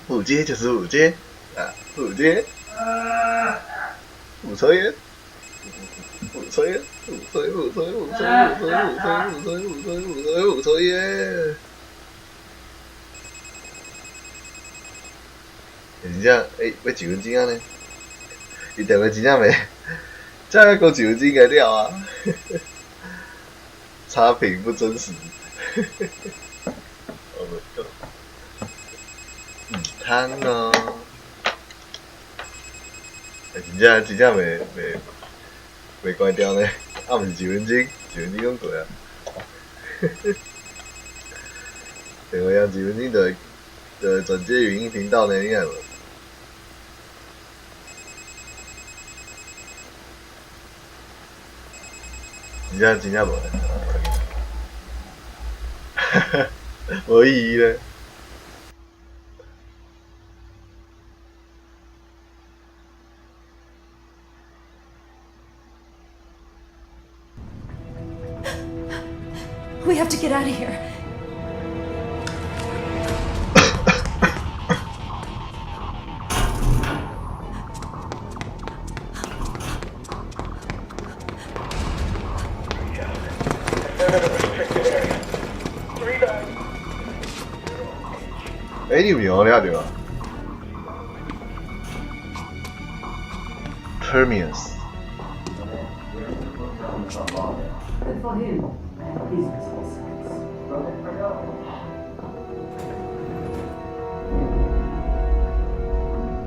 不接就是不接啊，不接，不抽烟，不抽烟，不抽烟。真正要1分钟啊呢？伊定位真正袂，这样讲1分钟应该了啊。差评不真实。汤哦，真正袂关掉呢，啊毋是1分钟，1分钟讲过啊。电话用1分钟的转接语音频道呢，你看无？真正无，无意义咧。We have to get out of here. Hey, 你有没有了解啊 ？Terminus。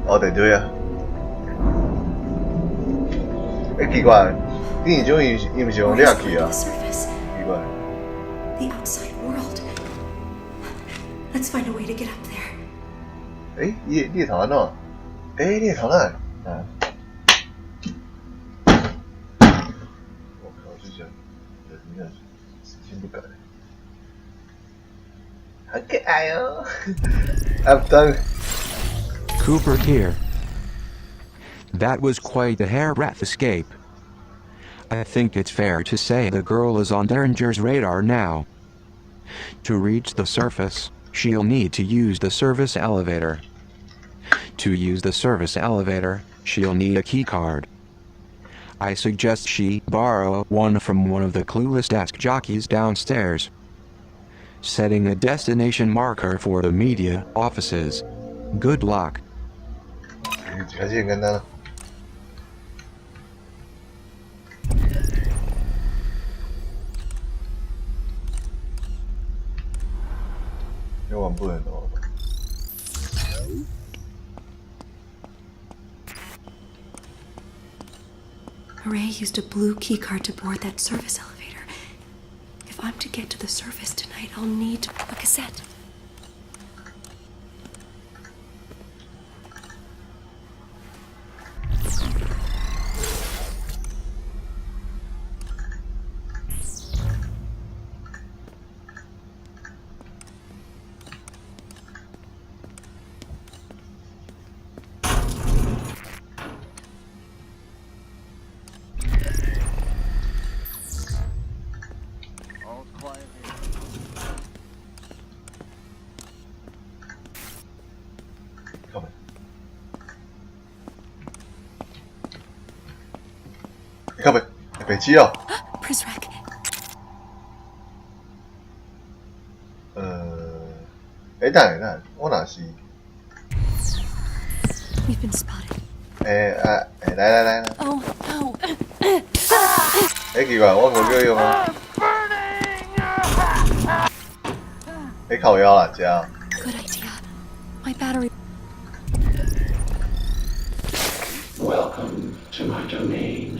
哦，对对啊。奇怪，你这种伊毋是用掠去啊？奇怪。The outside world. Let's find a way to get up there. 你的头安怎？你的头哪？啊！我靠，这下，真的是心不改。好可爱哦 ！I'm done. Cooper here. That was quite a hair-breadth escape. I think it's fair to say the girl is on Derringer's radar now. To reach the surface, she'll need to use the service elevator. To use the service elevator, she'll need a keycard. I suggest she borrow one from one of the clueless desk jockeys downstairs. Setting a destination marker for the media offices. Good luck. 还是很简单了。要玩不能哦。Hooray used a blue keycard to board that service elevator. If I'm to get to the surface tonight, I'll need a cassette.你看北极哦。Pris Rack. 等，我哪是？We've been spotted. 来。Oh no. 奇怪，我无叫用啊。靠腰啦，加。Good idea. My battery. Welcome to my domain.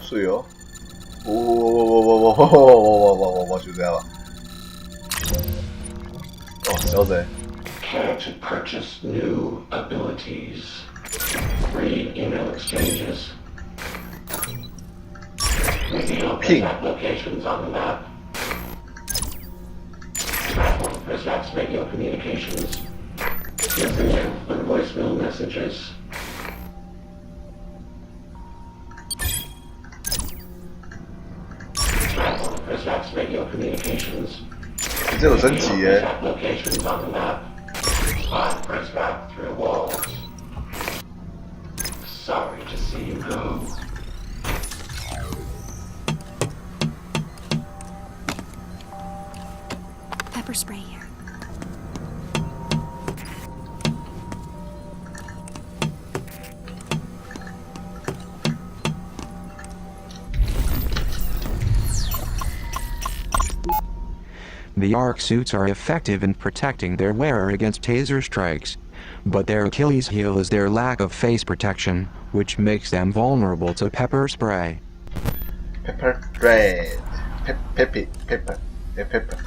水哦。就这样吧。小贼。Care to purchase new abilities? Free email exchanges. Maybe open applications on the map. Presents radio communications. Messenger and voicemail messages. Presents radio communications. 你这有升级耶！ spine pressed back through walls. Sorry to see you go. Pepper spray here. The ARC suits are effective in protecting their wearer against taser strikes, but their Achilles heel is their lack of face protection, which makes them vulnerable to pepper spray. Pepper bread. Pepper. Pepper. Pepper.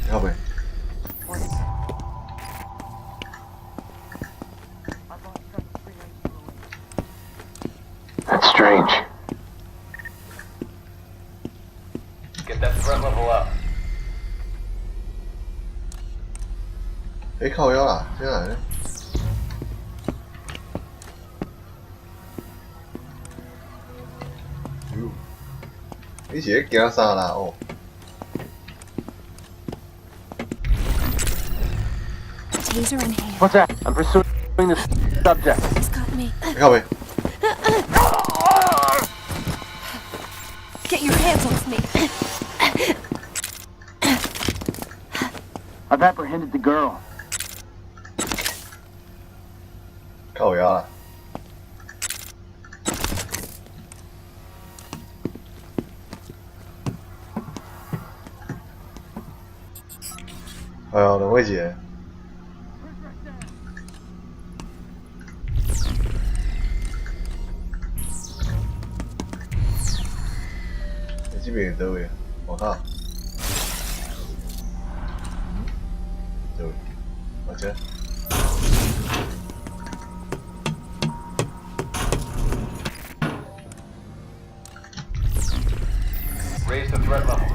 靠北。That's strange. Get that threat level up. 靠腰啦，现在来呢？你是咧惊啥啦？哦。 Taser in hand. What's that? I'm pursuing this subject. He's got me. 靠北。 Get your hands off me. I've apprehended the girl. 靠腰啦。哎呀，两位姐。 这边在位，我靠！这位，我这。 Raise the threat level.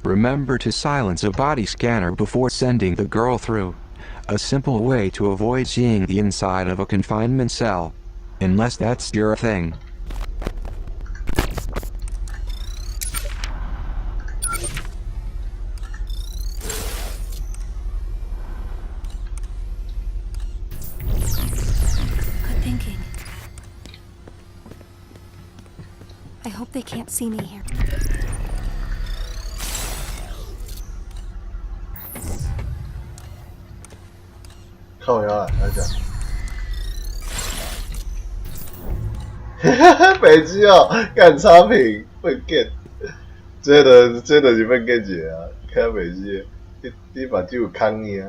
Remember to silence a body scanner before sending the girl through. A simple way to avoid seeing the inside of a confinement cell. Unless that's your thing. Good thinking. I hope they can't see me here. 靠腰啊，来讲。哈哈，北极哦，干差评笨 get， 真的是笨 get 姐啊！看北极，你把就有坑你啊！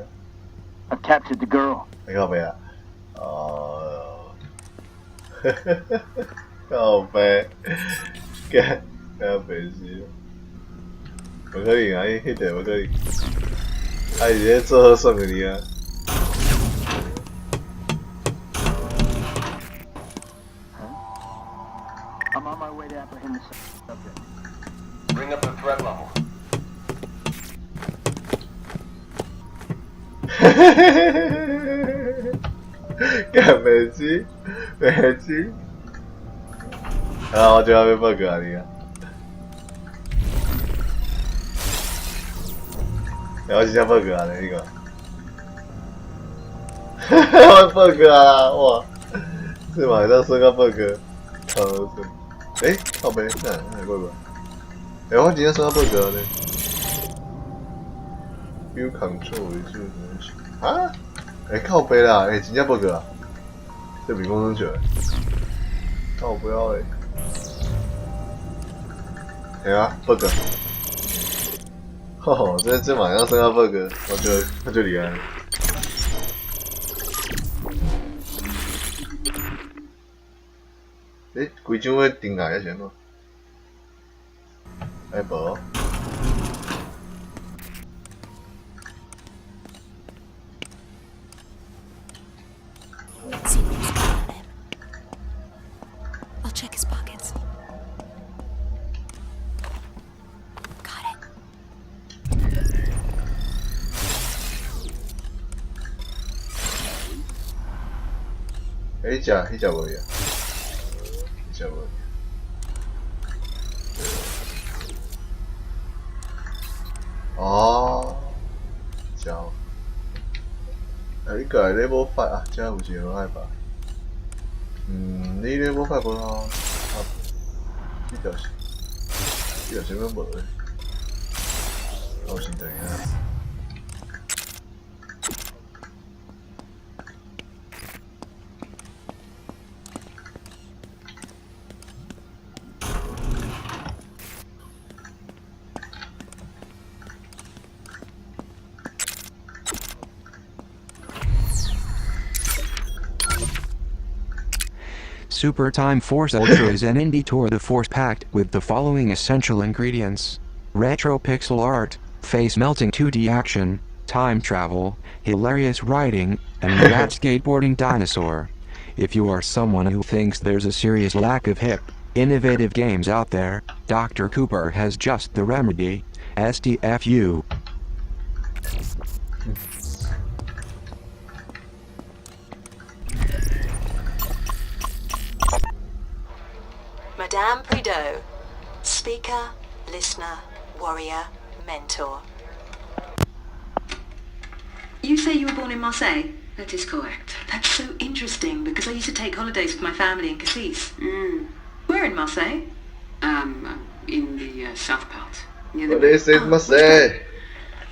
I've captured the girl. 你靠北啊？哦，哈哈哈，靠北，干北极，不可以啊！迄点不可以，他已经做好算给你啊！ I'm on my way to apprehend the subject. Bring up the threat level. 干北极，北极。啊，我就要被 bug 啊你啊！然后就像 bug 啊那个，哈哈 bug 啊哇！是马上升个 bug， 靠是。 哎，靠背，那怪怪。哎，我今天升到 bug 了呢。View control 为主东西啊？哎，靠背啦，哎，真正 bug 啊！这比工程学。靠不要哎。哎呀 ，bug。吼，这马上升到 bug， 我就离开了。 诶，规张要定来还是安怎？哎无，迄只无去啊，迄只无去。哦，交。你个 level 5啊，这有一个好害吧？你 level 5无好，这条什么无诶？我先等一下。Super Time Force Ultra is an indie tour de force packed with the following essential ingredients: retro pixel art, face melting 2D action, time travel, hilarious writing, and a rat skateboarding dinosaur. If you are someone who thinks there's a serious lack of hip, innovative games out there, Dr. Cooper has just the remedy. STFU. Madame Prideaux, speaker, listener, warrior, mentor. You say you were born in Marseille? That is correct. That's so interesting because I used to take holidays with my family in Cassis. Where in Marseille? In the south part. Near the... They said Marseille.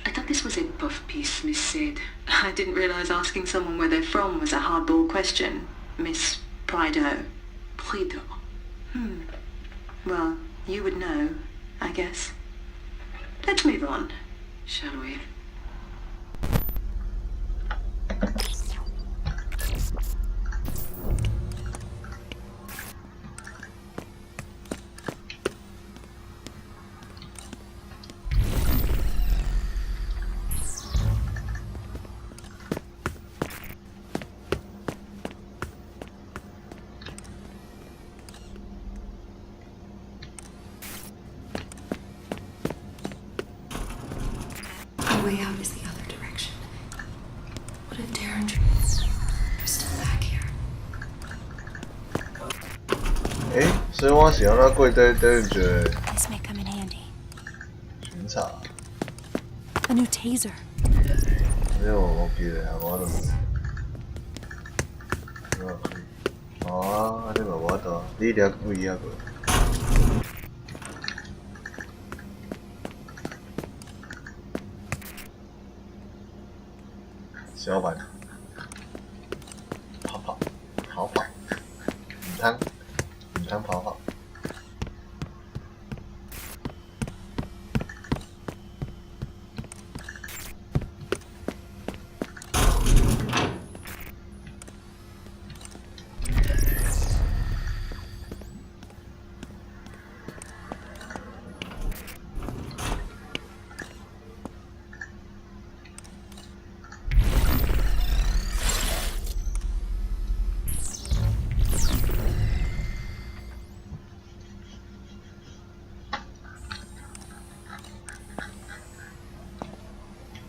I thought this was a puff piece, Miss Sid. I didn't realise asking someone where they're from was a hardball question. Miss Prideaux. Prideaux. Well, you would know, I guess. Let's move on, shall we? The way out is the other direction. What if Darren are still back here? 所以我是要哪过对一个 This may come in handy. 巡查。 A new taser. 我记得我都。哦，你嘛无法度，你掠位啊个。小板，逃跑，唔通跑跑。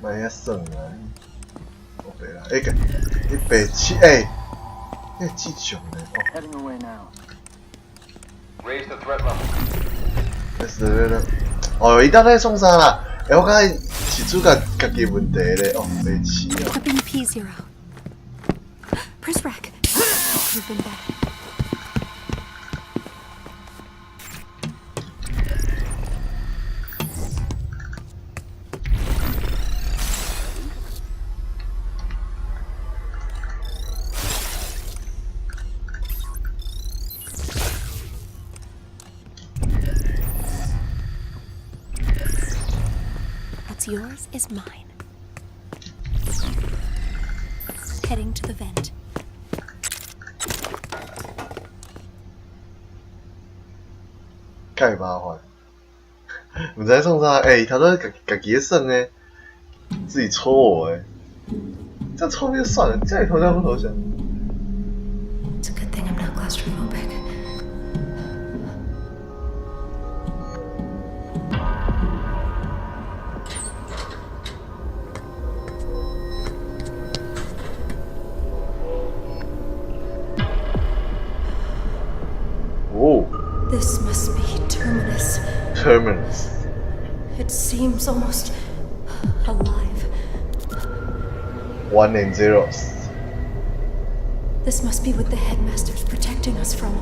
买遐算啊！我白啦，个你白痴你智障嘞！ Heading away now. Raise the threat level. 哦，伊当咧创啥啦？我感觉是主角家己问题咧，哦，白痴啊！ Up in P0. Press rack. You've been back. What's yours is mine. Heading to the vent. 太麻烦，唔知创啥？头拄家己咧算诶，自己戳我诶，这戳就算了，这里投降不投降？ It's a good thing I'm not claustrophobic. terminus. It seems almost alive. 1 and zeros. This must be what the headmaster's protecting us from.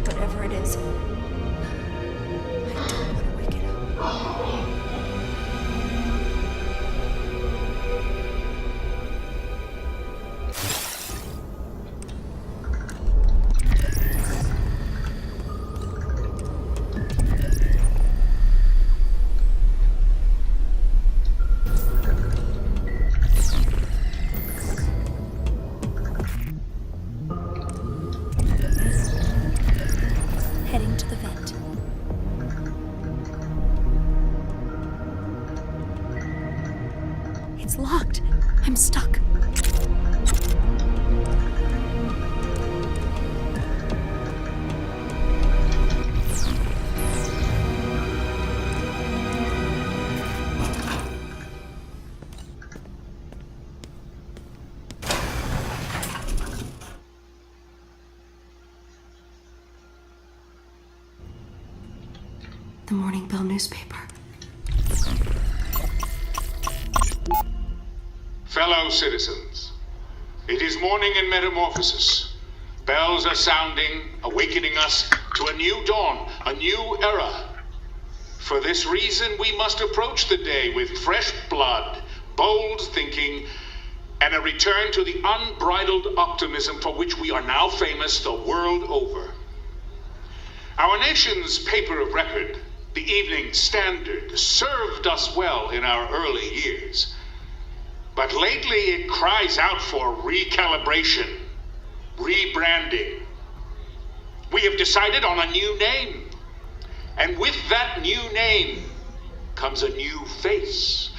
Whatever it is. I don't want to wake it up. Heading to the vent. It's locked. I'm stuck. The Morning Bell newspaper. Fellow citizens, it is morning in Metamorphosis. Bells are sounding, awakening us to a new dawn, a new era. For this reason, we must approach the day with fresh blood, bold thinking, and a return to the unbridled optimism for which we are now famous the world over. Our nation's paper of record, the Evening Standard, served us well in our early years. But lately it cries out for recalibration, rebranding. We have decided on a new name. And with that new name comes a new face.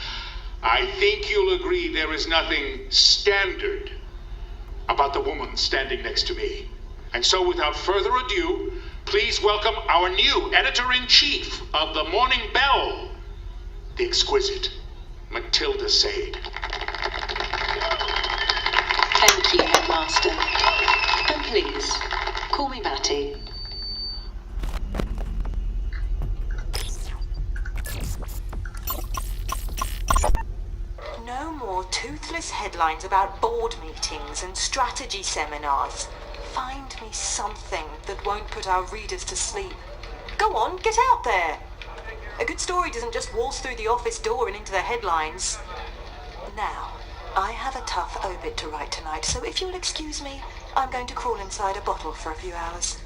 I think you'll agree there is nothing standard about the woman standing next to me. And so without further ado, please welcome our new editor-in-chief of the Morning Bell, the exquisite Matilda Sade. Thank you, Headmaster. And please, call me Matty. No more toothless headlines about board meetings and strategy seminars. Find me something that won't put our readers to sleep. Go on, get out there. A good story doesn't just waltz through the office door and into the headlines. Now, I have a tough obit to write tonight, so if you'll excuse me, I'm going to crawl inside a bottle for a few hours.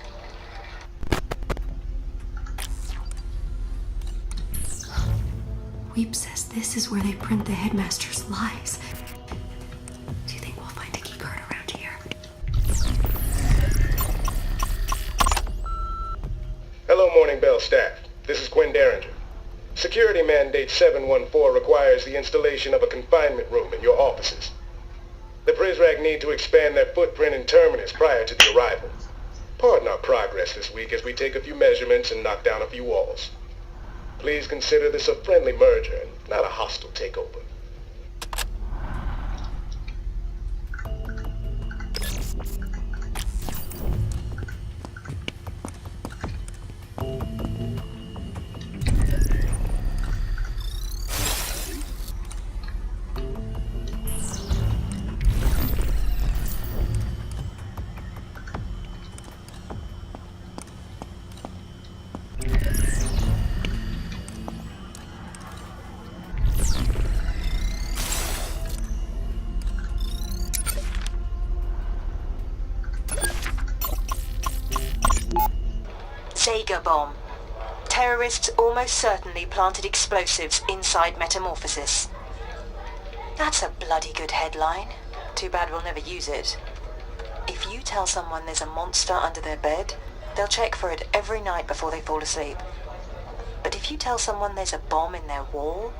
Weep says this is where they print the headmaster's lies. Do you think we'll find a keycard around here? Hello, Morning Bell staff. This is Quinn Derringer. Security Mandate 714 requires the installation of a confinement room in your offices. The PrisRac need to expand their footprint in Terminus prior to the arrival. Pardon our progress this week as we take a few measurements and knock down a few walls. Please consider this a friendly merger and not a hostile takeover. Sega bomb. Terrorists almost certainly planted explosives inside Metamorphosis. That's a bloody good headline. Too bad we'll never use it. If you tell someone there's a monster under their bed, they'll check for it every night before they fall asleep. But if you tell someone there's a bomb in their wall,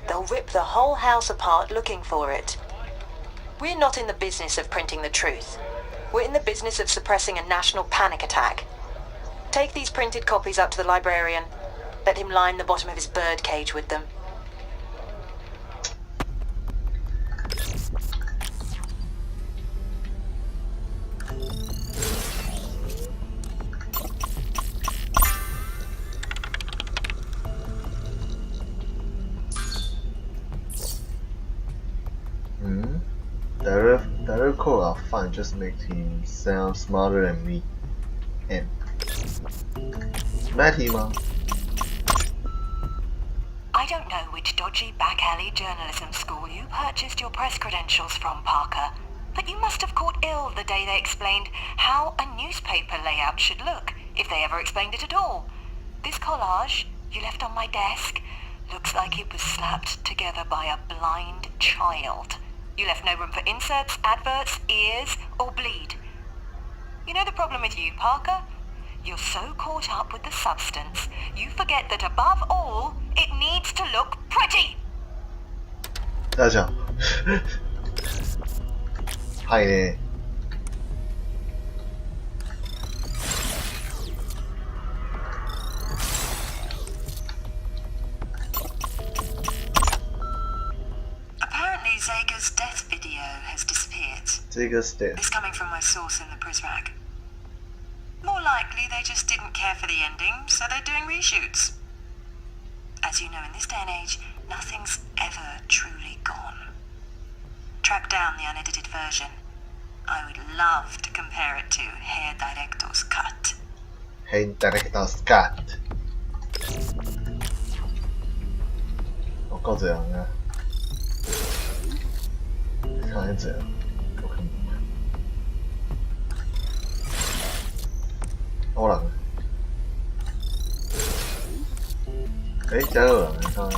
they'll rip the whole house apart looking for it. We're not in the business of printing the truth. We're in the business of suppressing a national panic attack. Take these printed copies up to the librarian. Let him line the bottom of his bird cage with them. Direct quote are fine, just makes him sound smarter than me. And Matty 吗？ I don't know which dodgy back-alley journalism school you purchased your press credentials from, Parker, but you must have caught ill the day they explained how a newspaper layout should look, if they ever explained it at all. This collage you left on my desk looks like it was slapped together by a blind child. You left no room for inserts, adverts, ears, or bleed. You know the problem with you, Parker? You're so caught up with the substance, you forget that above all, it needs to look pretty! 大家讲，嗨呢。Apparently Zega's death video has disappeared. Zega's death. It's coming from my source in the Prisrack. More likely they just didn't care for the ending, so they're doing reshoots. As you know, in this day and age, nothing's ever truly gone. Track down the unedited version. I would love to compare it to Hair Director's cut. Hair Director's cut. 我够这样啊！看来这样，我看。欧人。加油人，你看。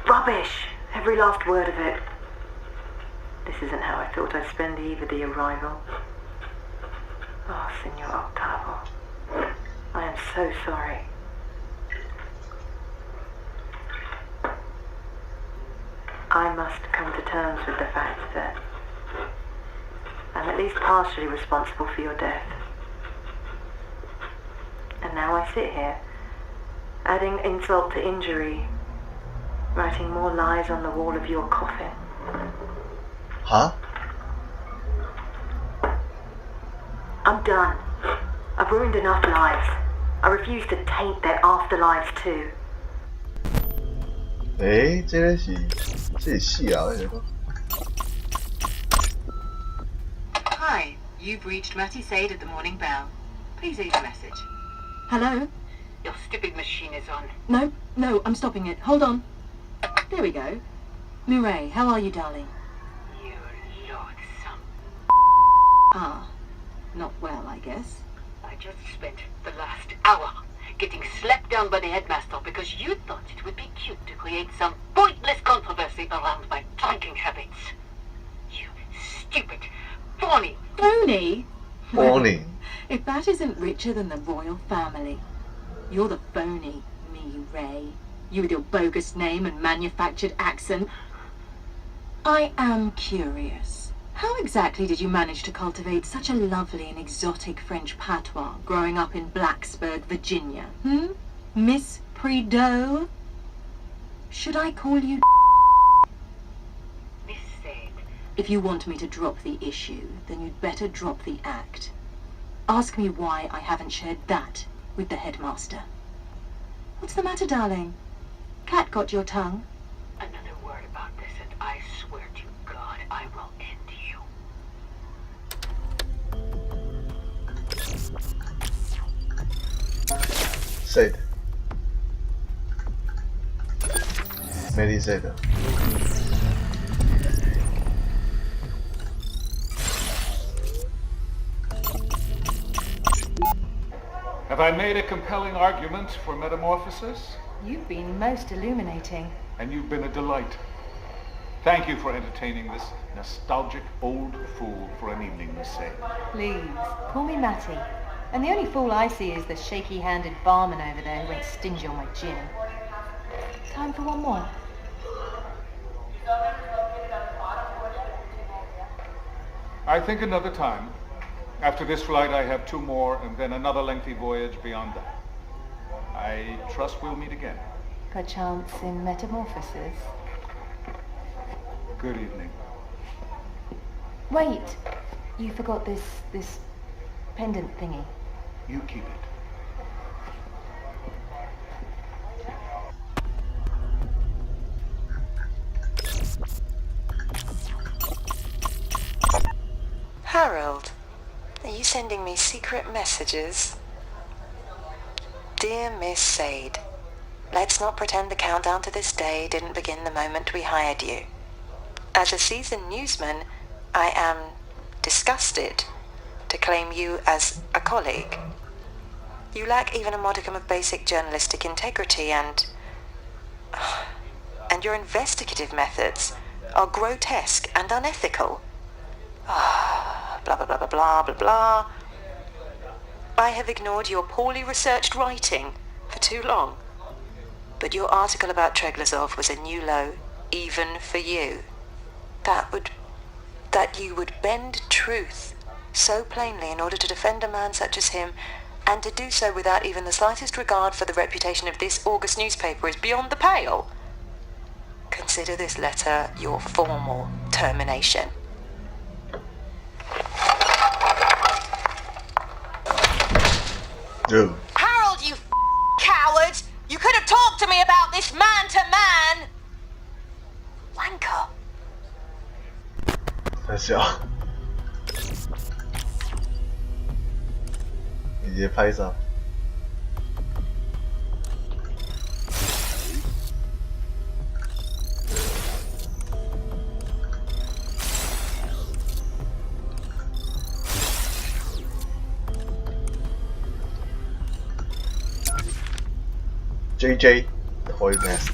Rubbish! Every last word of it. This isn't how I thought I'd spend the eve of the arrival. Oh, Signor Octavo. I am so sorry. I must come to terms with the fact that I'm at least partially responsible for your death. And now I sit here, adding insult to injury, writing more lies on the wall of your coffin. Huh? I'm done. I've ruined enough lives. I refuse to taint their afterlives too. 这个是戏啊，这个。 Hi, you've reached Matty Sade at the Morning Bell. Please leave a message. Hello? Your stupid machine is on. No, I'm stopping it. Hold on. There we go. Mireille, how are you, darling? You loathsome. Ah, not well, I guess. I just spent the last hour getting slapped down by the headmaster because you thought it would be cute to create some pointless controversy around my drinking habits. You stupid, phony. Phony? Phony. If that isn't richer than the royal family. You're the phony, Mireille. You with your bogus name and manufactured accent. I am curious. How exactly did you manage to cultivate such a lovely and exotic French patois growing up in Blacksburg, Virginia? Miss Prideaux? Should I call you Miss Sade? If you want me to drop the issue, then you'd better drop the act. Ask me why I haven't shared that with the headmaster. What's the matter, darling? Cat got your tongue? Another word about this and I swear to God I will end you. Said. Mary said. Have I made a compelling argument for metamorphosis? You've been most illuminating. And you've been a delight. Thank you for entertaining this nostalgic old fool for an evening, Miss Sade. Please, call me Matty. And the only fool I see is the shaky-handed barman over there who went stingy on my gin. Time for one more. I think another time. After this flight, I have 2 more, and then another lengthy voyage beyond that. I trust we'll meet again. Perchance in metamorphosis. Good evening. Wait, you forgot this pendant thingy. You keep it. Harold, are you sending me secret messages? Dear Miss Sade, let's not pretend the countdown to this day didn't begin the moment we hired you. As a seasoned newsman, I am disgusted to claim you as a colleague. You lack even a modicum of basic journalistic integrity and your investigative methods are grotesque and unethical. Blah, blah, blah, blah, blah, blah, blah. I have ignored your poorly researched writing for too long. But your article about Treglazov was a new low, even for you. That you would bend truth so plainly in order to defend a man such as him, and to do so without even the slightest regard for the reputation of this August newspaper is beyond the pale. Consider this letter your formal termination. Dude. Harold, you coward! You could have talked to me about this man to man! Wanker. 太小，你直接拍上。JJ Toy Master。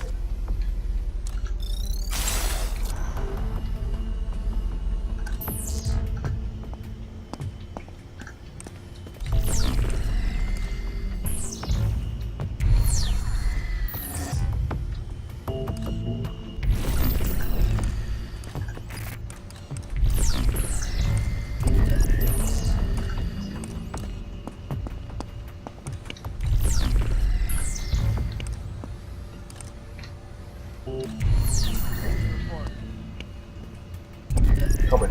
靠北。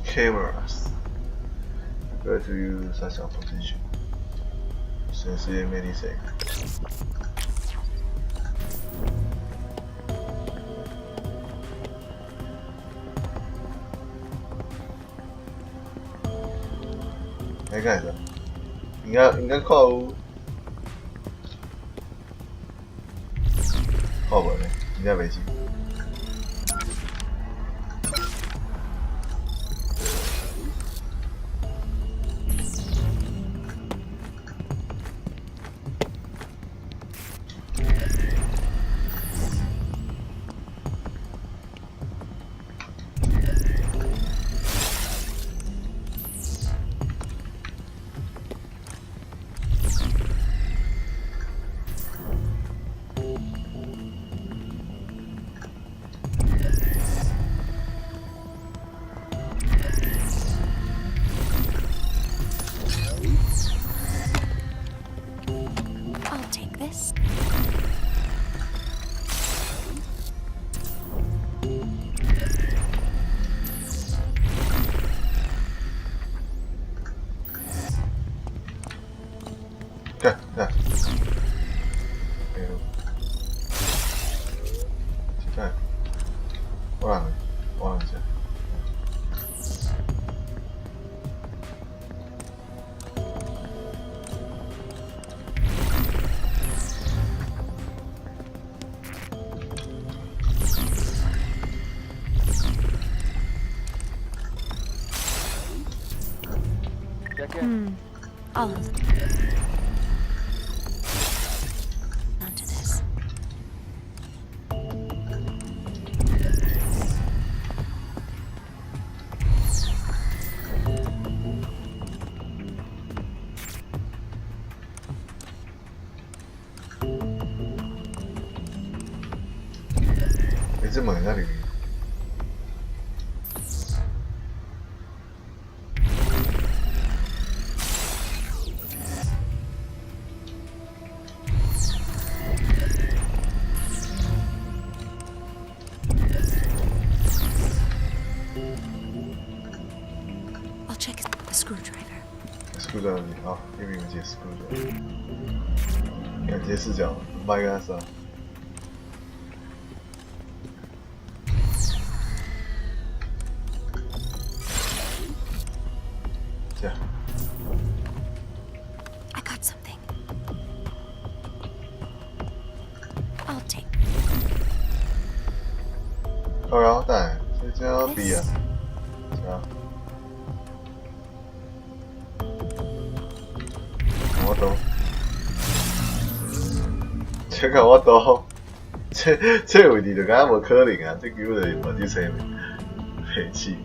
Cameras. Where to use 三小头进去。显示页面里谁？来看一下，应该靠门嘞，应该没进。看，看，忘了一下。I'll hold it. Onto this.这门在里面。I'll check the screwdriver. screwdriver 好，一名解 screwdriver。感谢视角，麦克萨。这样。I got something. I'll take. 靠腰带，这要比啊，是啊。我懂。这个我懂。这位置就敢无可能啊！这根本就是无去生废气。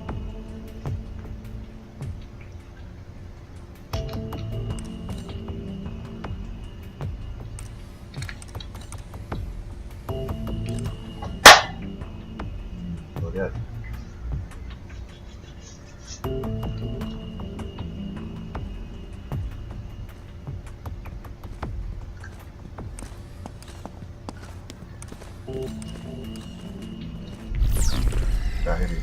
打黑里。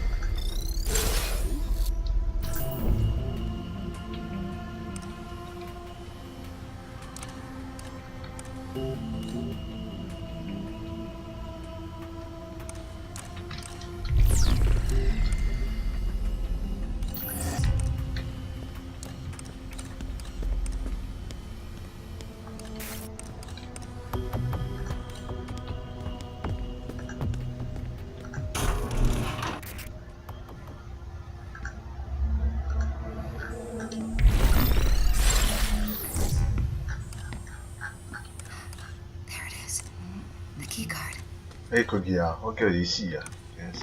哎，困去啊！我叫你死啊！真是。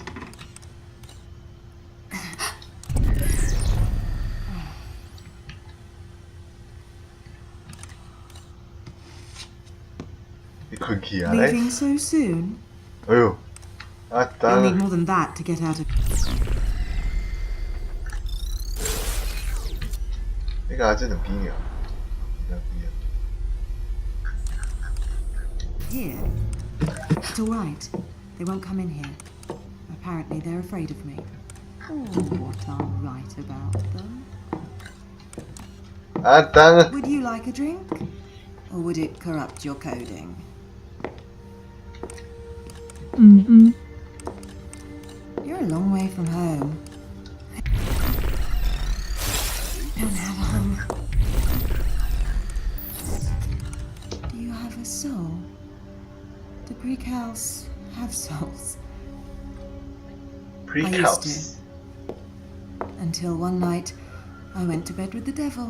你困去啊？ Leaving so soon? 哎呦，啊， You'll need more than that to get out of. 你干这两边啊？两边。 Here. It's all right. They won't come in here. Apparently they're afraid of me. Or what I'll write about them. Would you like a drink? Or would it corrupt your coding? You're a long way from home. Don't have a home. Do you have a soul? Do precals have souls? Precals. I used to. Until one night, I went to bed with the devil.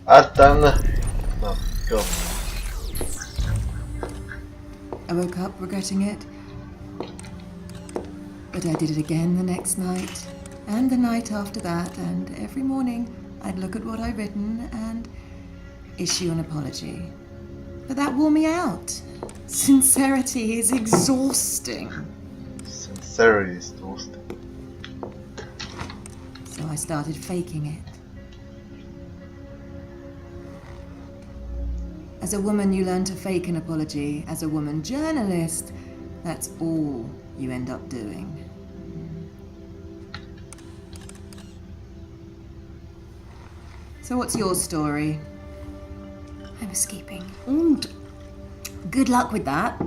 Go. I woke up regretting it. But I did it again the next night, and the night after that, and every morning I'd look at what I'd written and issue an apology. But that wore me out. Sincerity is exhausting. Sincerity is exhausting. So I started faking it. As a woman, you learn to fake an apology. As a woman journalist, that's all you end up doing. So what's your story? I'm escaping. Good luck with that.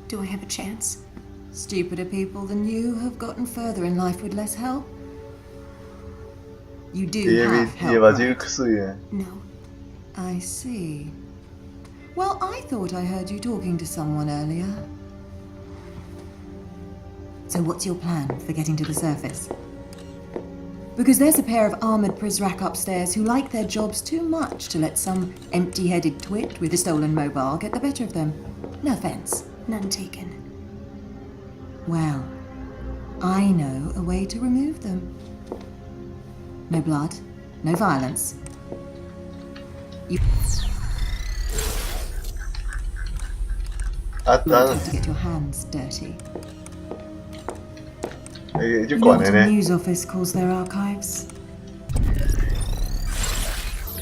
Do I have a chance? Stupider people than you have gotten further in life with less help. You do have help, right? No. I see. Well, I thought I heard you talking to someone earlier. So what's your plan for getting to the surface? Because there's a pair of armoured Prizrak upstairs who like their jobs too much to let some empty-headed twit with a stolen mobile get the better of them. No offence. None taken. Well, I know a way to remove them. No blood, no violence. You don't have to get your hands dirty. You know what a news office calls their archives?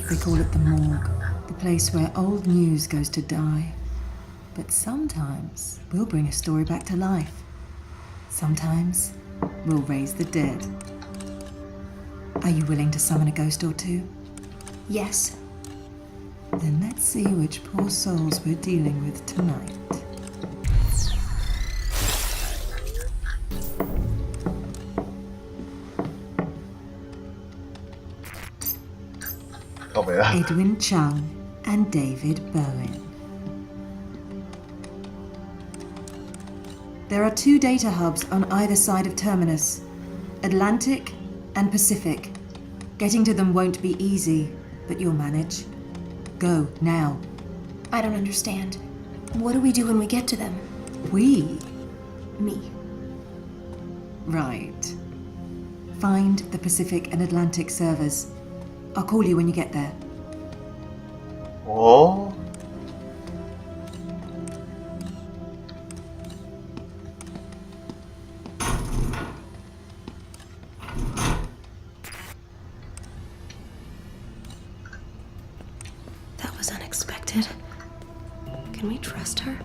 They call it the morgue, the place where old news goes to die. But sometimes we'll bring a story back to life. Sometimes we'll raise the dead. Are you willing to summon a ghost or two? Yes. Then let's see which poor souls we're dealing with tonight. Edwin Chung and David Bowen. There are 2 data hubs on either side of Terminus, Atlantic and Pacific. Getting to them won't be easy, but you'll manage. Go, now. I don't understand. What do we do when we get to them? We? Me. Right. Find the Pacific and Atlantic servers. I'll call you when you get there. Oh? That was unexpected. Can we trust her?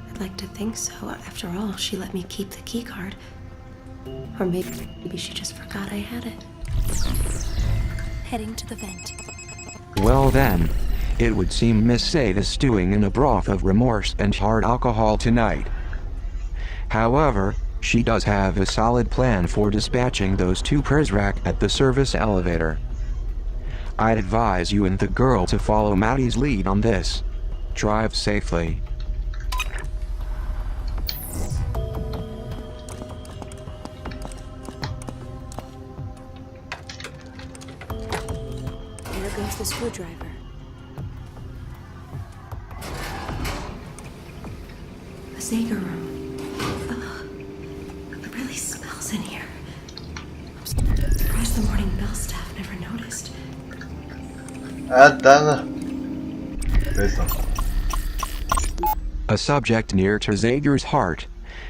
I'd like to think so. After all, she let me keep the keycard. Or maybe she just forgot I had it. Heading to the vent. Well then, it would seem Miss Sade is stewing in a broth of remorse and hard alcohol tonight. However, she does have a solid plan for dispatching those 2 Prizrak at the service elevator. I'd advise you and the girl to follow Maddie's lead on this. Drive safely. There goes the screwdriver. The Sager room. Ugh. It really smells in here. I'm surprised the morning bell staff never noticed. A subject near to Zager's heart.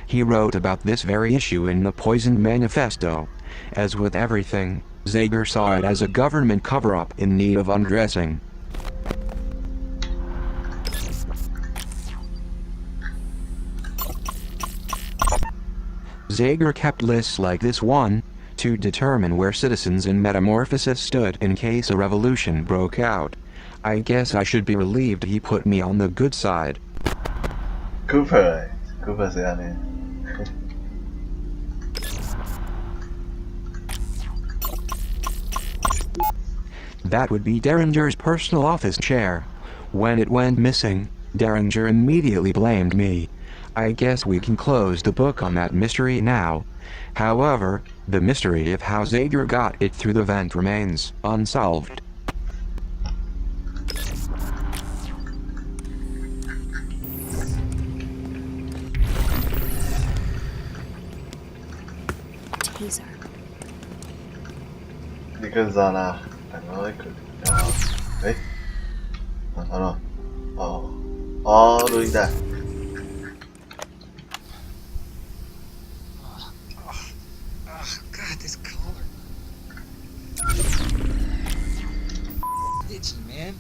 He wrote about this very issue in the Poisoned Manifesto. As with everything, Zager saw it as a government cover-up in need of undressing. Zager kept lists like this one, to determine where citizens in Metamorphosis stood in case a revolution broke out. I guess I should be relieved he put me on the good side. Cooper 谁啊你？ That would be Derringer's personal office chair. When it went missing, Derringer immediately blamed me. I guess we can close the book on that mystery now. However, the mystery of how Zager got it through the vent remains unsolved. Taser. 你跟上啦，等我一个。哎，好了，录音带。God, this collar. Itchy, man.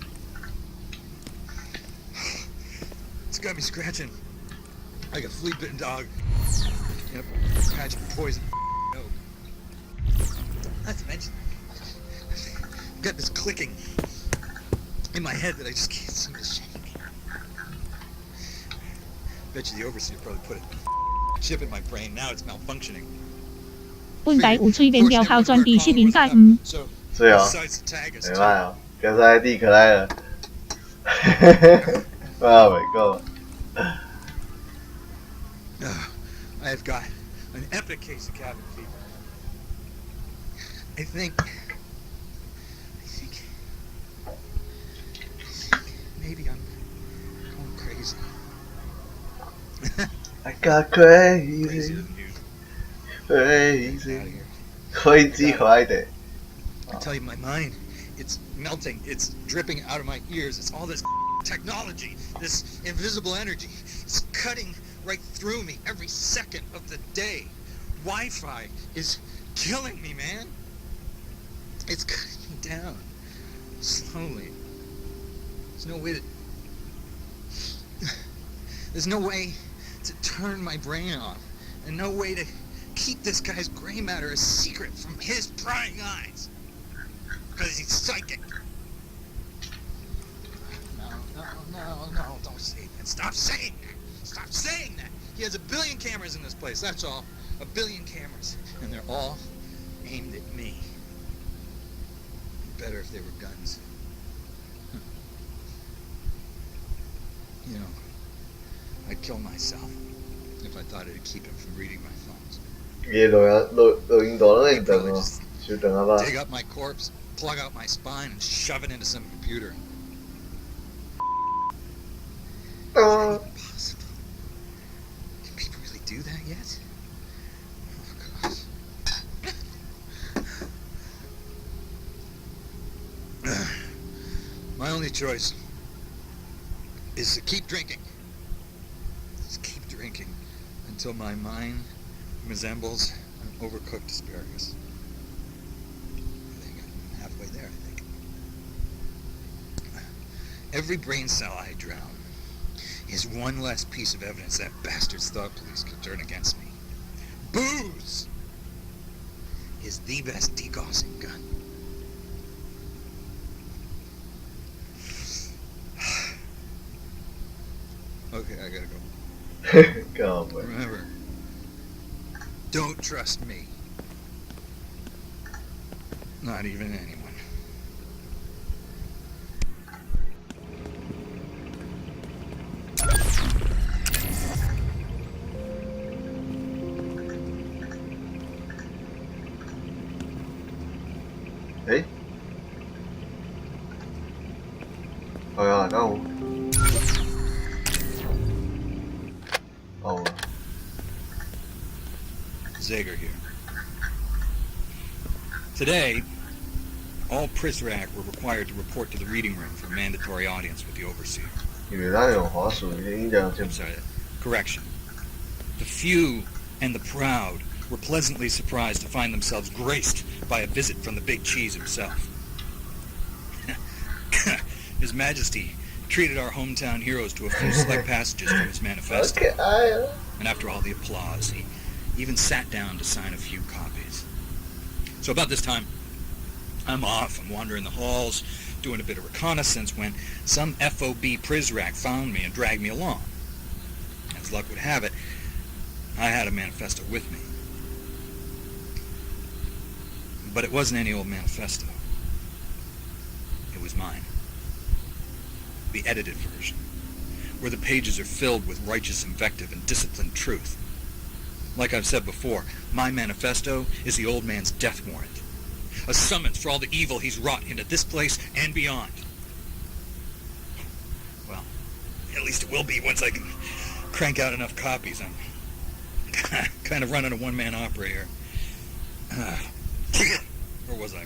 It's got me scratching like a flea-bitten dog. Yep, patch of poison. No. Not to mention, I've got this clicking in my head that I just can't seem to shake. Bet you the overseer probably put a chip in my brain. Now it's malfunctioning. 本台有催眠疗效专治失眠在唔。是哦，没办哦，跟上 ID 可爱了，哇，未够。I've got an epic case of cabin fever. I think maybe I'm going crazy. I got crazy. Crazy Friday. I tell you, my mind, it's melting, it's dripping out of my ears, it's all this technology, this invisible energy, it's cutting right through me every second of the day. Wi-Fi is killing me, man. It's cutting me down, slowly. There's no way to turn my brain off, and no way to keep this guy's gray matter a secret from his prying eyes. Because he's psychic. No, don't say that. Stop saying that. Stop saying that. He has 1 billion cameras in this place, that's all. 1 billion cameras. And they're all aimed at me. Better if they were guns. You know, I'd kill myself if I thought it'd keep him from reading my thoughts. Dig up my corpse, plug out my spine, and shove it into some computer. Is that even possible? Can people really do that yet? Oh, gosh. My only choice is to keep drinking. Just keep drinking until my mind resembles an overcooked asparagus. I think I'm halfway there, I think. Every brain cell I drown is one less piece of evidence that bastard's thought police could turn against me. Booze is the best degaussing gun. Okay, I gotta go. Remember, don't trust me. Not even anyone. Hey? Oh yeah, no. Oh. Zager here. Today, all PRISRAC were required to report to the reading room for a mandatory audience with the overseer. I'm sorry, correction. The few and the proud were pleasantly surprised to find themselves graced by a visit from the big cheese himself. His Majesty treated our hometown heroes to a few select passages from his manifesto. And after all the applause, he even sat down to sign a few copies. So about this time, I'm off. I'm wandering the halls, doing a bit of reconnaissance when some FOB PRISRAC found me and dragged me along. As luck would have it, I had a manifesto with me. But it wasn't any old manifesto. It was mine. The edited version, where the pages are filled with righteous invective and disciplined truth. Like I've said before, my manifesto is the old man's death warrant. A summons for all the evil he's wrought into this place and beyond. Well, at least it will be once I can crank out enough copies. I'm kind of running a one-man opera here. Where was I?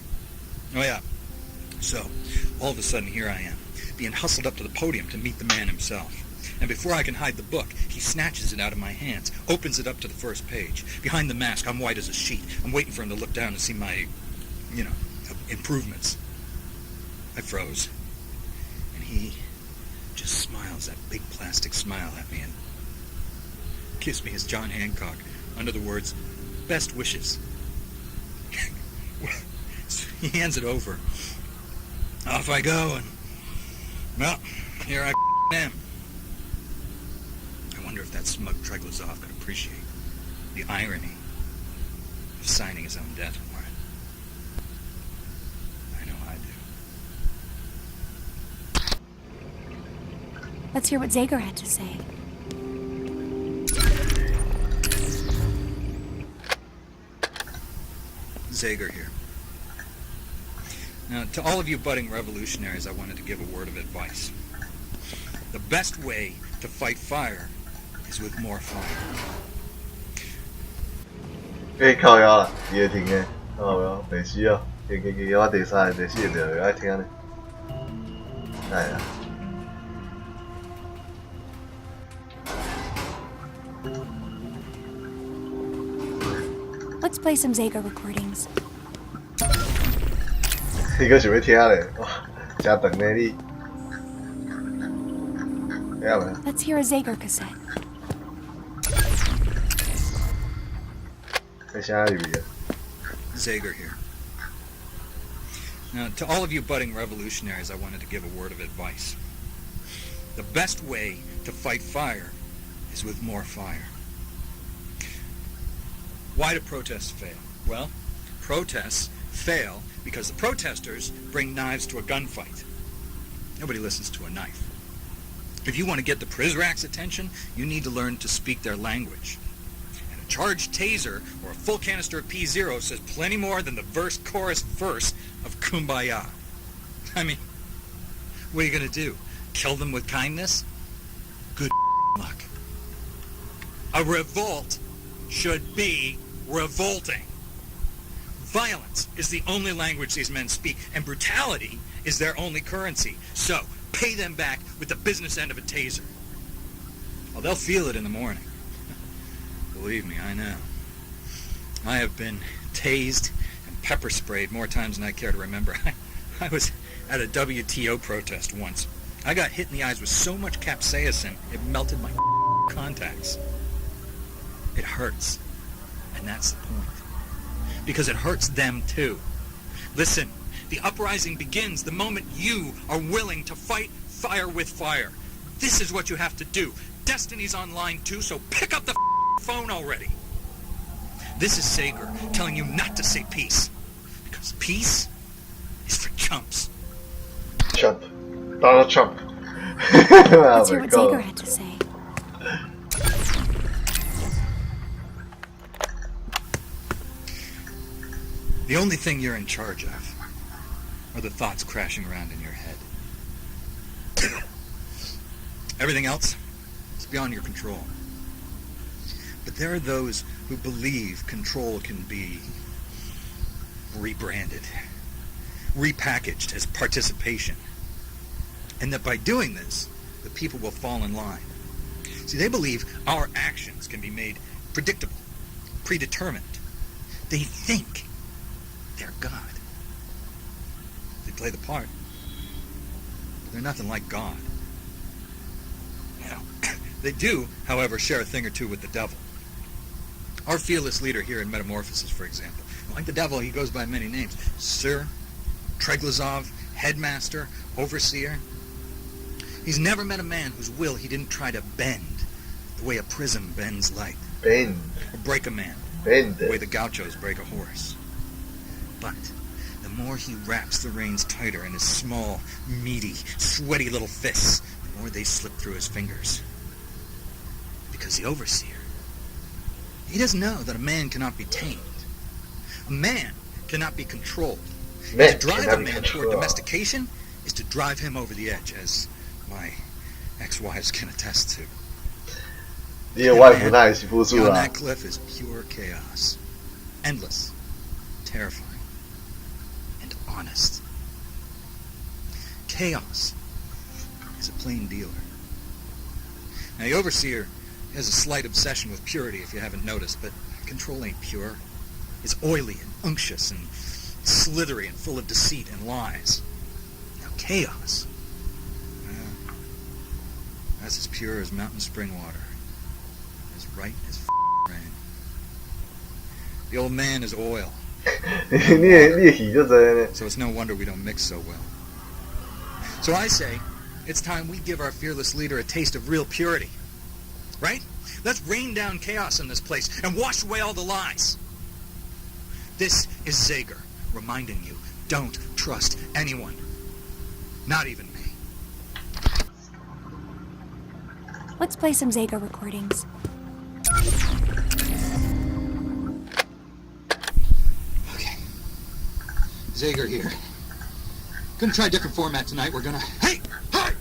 Oh yeah. So, all of a sudden here I am, being hustled up to the podium to meet the man himself. And before I can hide the book, he snatches it out of my hands, opens it up to the first page. Behind the mask, I'm white as a sheet. I'm waiting for him to look down and see my, improvements. I froze. And he just smiles, that big plastic smile at me, and kissed me as John Hancock, under the words, "Best wishes." So he hands it over. Off I go, and, well, here I am. I wonder if that smug Triglazoff could appreciate the irony of signing his own death warrant. I know I do. Let's hear what Zager had to say. Zager here. Now, to all of you budding revolutionaries, I wanted to give a word of advice. The best way to fight fire is with more fire. 靠腰啦，伊会停诶，靠腰，袂死哦，我第三个、第四个就爱听咧，哎呀。Let's play some Zager recordings. 伊个想要听咧，哇，真长咧你。Let's hear a Zager cassette. Zager here. Now, to all of you budding revolutionaries, I wanted to give a word of advice. The best way to fight fire is with more fire. Why do protests fail? Well, protests fail because the protesters bring knives to a gunfight. Nobody listens to a knife. If you want to get the Prizrak's attention, you need to learn to speak their language. And a charged taser or a full canister of P0 says plenty more than the verse-chorus verse of Kumbaya. I mean, what are you going to do? Kill them with kindness? Good luck. A revolt should be revolting. Violence is the only language these men speak, and brutality is their only currency. So, pay them back with the business end of a taser. Well, they'll feel it in the morning. Believe me, I know. I have been tased and pepper sprayed more times than I care to remember. I was at a WTO protest once. I got hit in the eyes with so much capsaicin, it melted my contacts. It hurts. And that's the point. Because it hurts them too. Listen, the uprising begins the moment you are willing to fight fire with fire. This is what you have to do. Destiny's online too, so pick up the phone already. This is Zager telling you not to say peace. Because peace is for chumps. Chump. Donald Trump. Let's hear what Zager had to say. The only thing you're in charge of are the thoughts crashing around in your head. Everything else is beyond your control. But there are those who believe control can be rebranded, repackaged as participation. And that by doing this, the people will fall in line. See, they believe our actions can be made predictable, predetermined. They think they're God. They play the part. But they're nothing like God. You know, they do, however, share a thing or two with the devil. Our fearless leader here in Metamorphosis, for example. Like the devil, he goes by many names. Sir, Treglazov, Headmaster, Overseer. He's never met a man whose will he didn't try to bend the way a prism bends light. Bend. Or break a man. Bend. The way the gauchos break a horse. But the more he wraps the reins tighter in his small, meaty, sweaty little fists, the more they slip through his fingers. Because the Overseer, he doesn't know that a man cannot be tamed. A man cannot be controlled. And to drive a man toward domestication is to drive him over the edge, as my ex-wives can attest to. Beyond that cliff is pure chaos. Endless. Terrifying. And honest. Chaos is a plain dealer. Now, the Overseer has a slight obsession with purity, if you haven't noticed, but control ain't pure. It's oily and unctuous and slithery and full of deceit and lies. Now, chaos, that's as pure as mountain spring water. As right as rain. The old man is oil. So it's no wonder we don't mix so well. So I say, it's time we give our fearless leader a taste of real purity. Right? Let's rain down chaos in this place and wash away all the lies. This is Zager reminding you, don't trust anyone. Not even me. Let's play some Zager recordings. Okay. Zager here. Gonna try a different format tonight. We're gonna... Hey! Hey!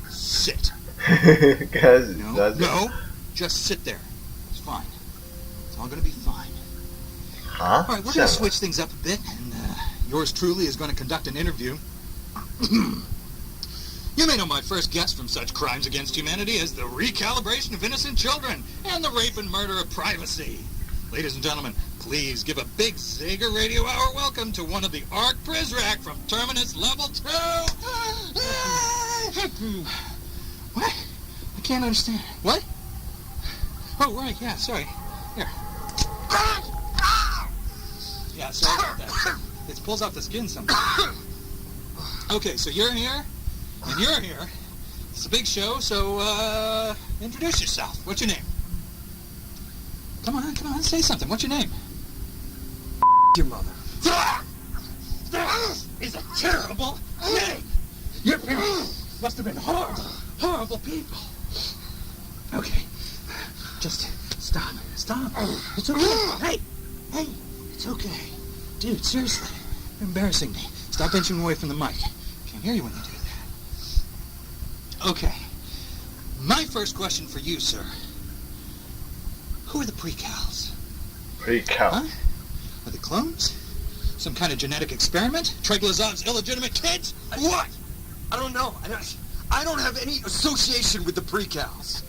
Sit. No, just sit there. It's fine. It's all gonna be fine. Huh? Alright, we're gonna switch things up a bit, and yours truly is gonna conduct an interview. You may know my first guest from such crimes against humanity as the recalibration of innocent children and the rape and murder of privacy. Ladies and gentlemen, please give a big Zager Radio Hour welcome to one of the Arc Prizrak from Terminus Level 2! What? I can't understand. What? Oh, right, yeah, sorry. Here. Yeah, sorry about that. It pulls off the skin sometimes. Okay, so you're here, and you're here. It's a big show, so, introduce yourself. What's your name? Come on, say something. What's your name? Your mother. That is a terrible name! Your parents must have been horrible people. Okay, just stop. It's okay. Hey, it's okay. Dude, seriously, you're embarrassing me. Stop inching away from the mic. Can't hear you when you do that. Okay, my first question for you, sir. Who are the pre-cows? Pre-cow? Huh? Are they clones? Some kind of genetic experiment? Triglazott's illegitimate kids? What? I don't know. I don't have any association with the pre-cows.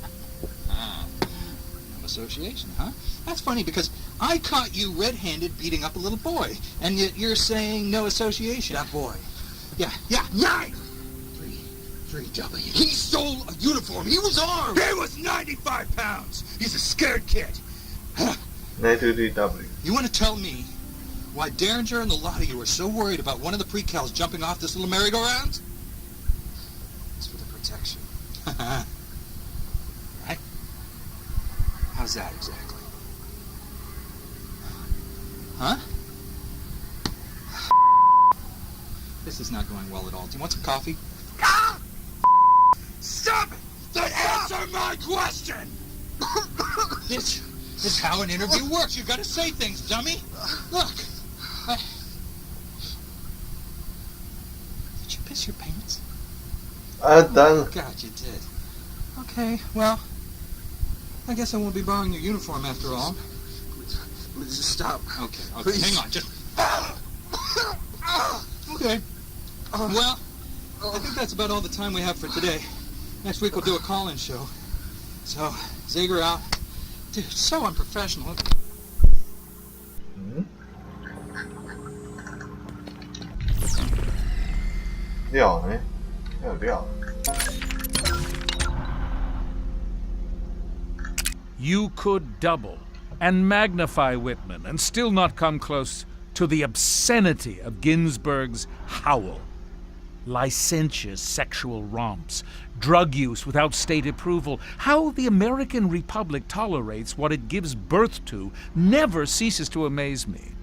No association, huh? That's funny because I caught you red-handed beating up a little boy, and yet you're saying no association. That boy. Yeah. 3W. He stole a uniform. He was armed. He was 95 pounds. He's a scared kid. 93W. You want to tell me why Derringer and the lot of you are so worried about one of the pre-cows jumping off this little merry-go-round? It's for the protection. Right? How's that exactly? Huh? This is not going well at all. Do you want some coffee? Ah! Stop it! Then answer my question! This is how an interview works. You gotta say things, dummy. Look. Did you piss your pants? Done. Oh, God, you did. Okay, well, I guess I won't be borrowing your uniform after all. Please just stop. Okay, Please. hang on, just... Okay. Well, I think that's about all the time we have for today. Next week we'll do a call-in show. So, Zager out. Dude, so unprofessional. You could double and magnify Whitman and still not come close to the obscenity of Ginsberg's Howl. Licentious sexual romps, drug use without state approval. How the American Republic tolerates what it gives birth to never ceases to amaze me.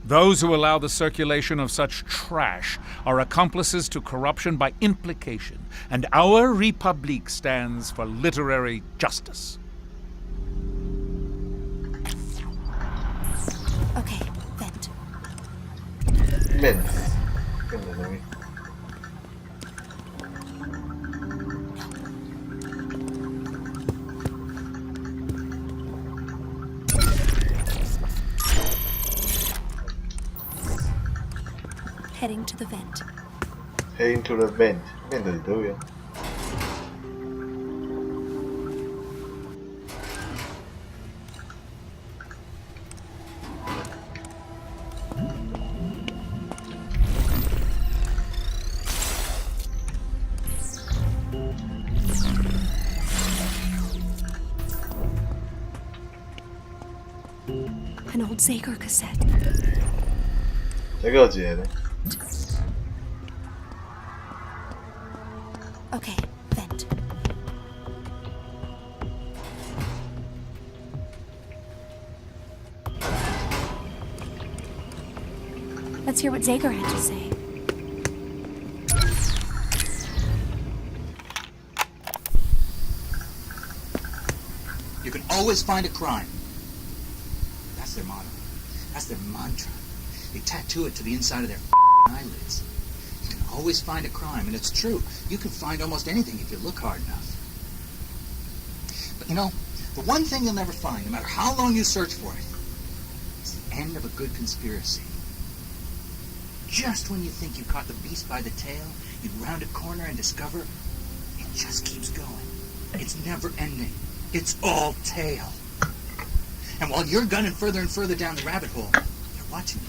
Those who allow the circulation of such trash are accomplices to corruption by implication, and our Republique stands for literary justice. Okay, vent. Vent. Heading to the vent. Heading to the vent. Vent ở đâu vậy? An old Zager cassette. Cái gọi gì đấy? Okay, vent. Let's hear what Zager had to say. You can always find a crime. That's their motto. That's their mantra. They tattoo it to the inside of their eyelids. You can always find a crime, and it's true. You can find almost anything if you look hard enough. But you know, the one thing you'll never find, no matter how long you search for it, is the end of a good conspiracy. Just when you think you caught the beast by the tail, you round a corner and discover it just keeps going. It's never ending. It's all tail. And while you're gunning further and further down the rabbit hole, they're watching you.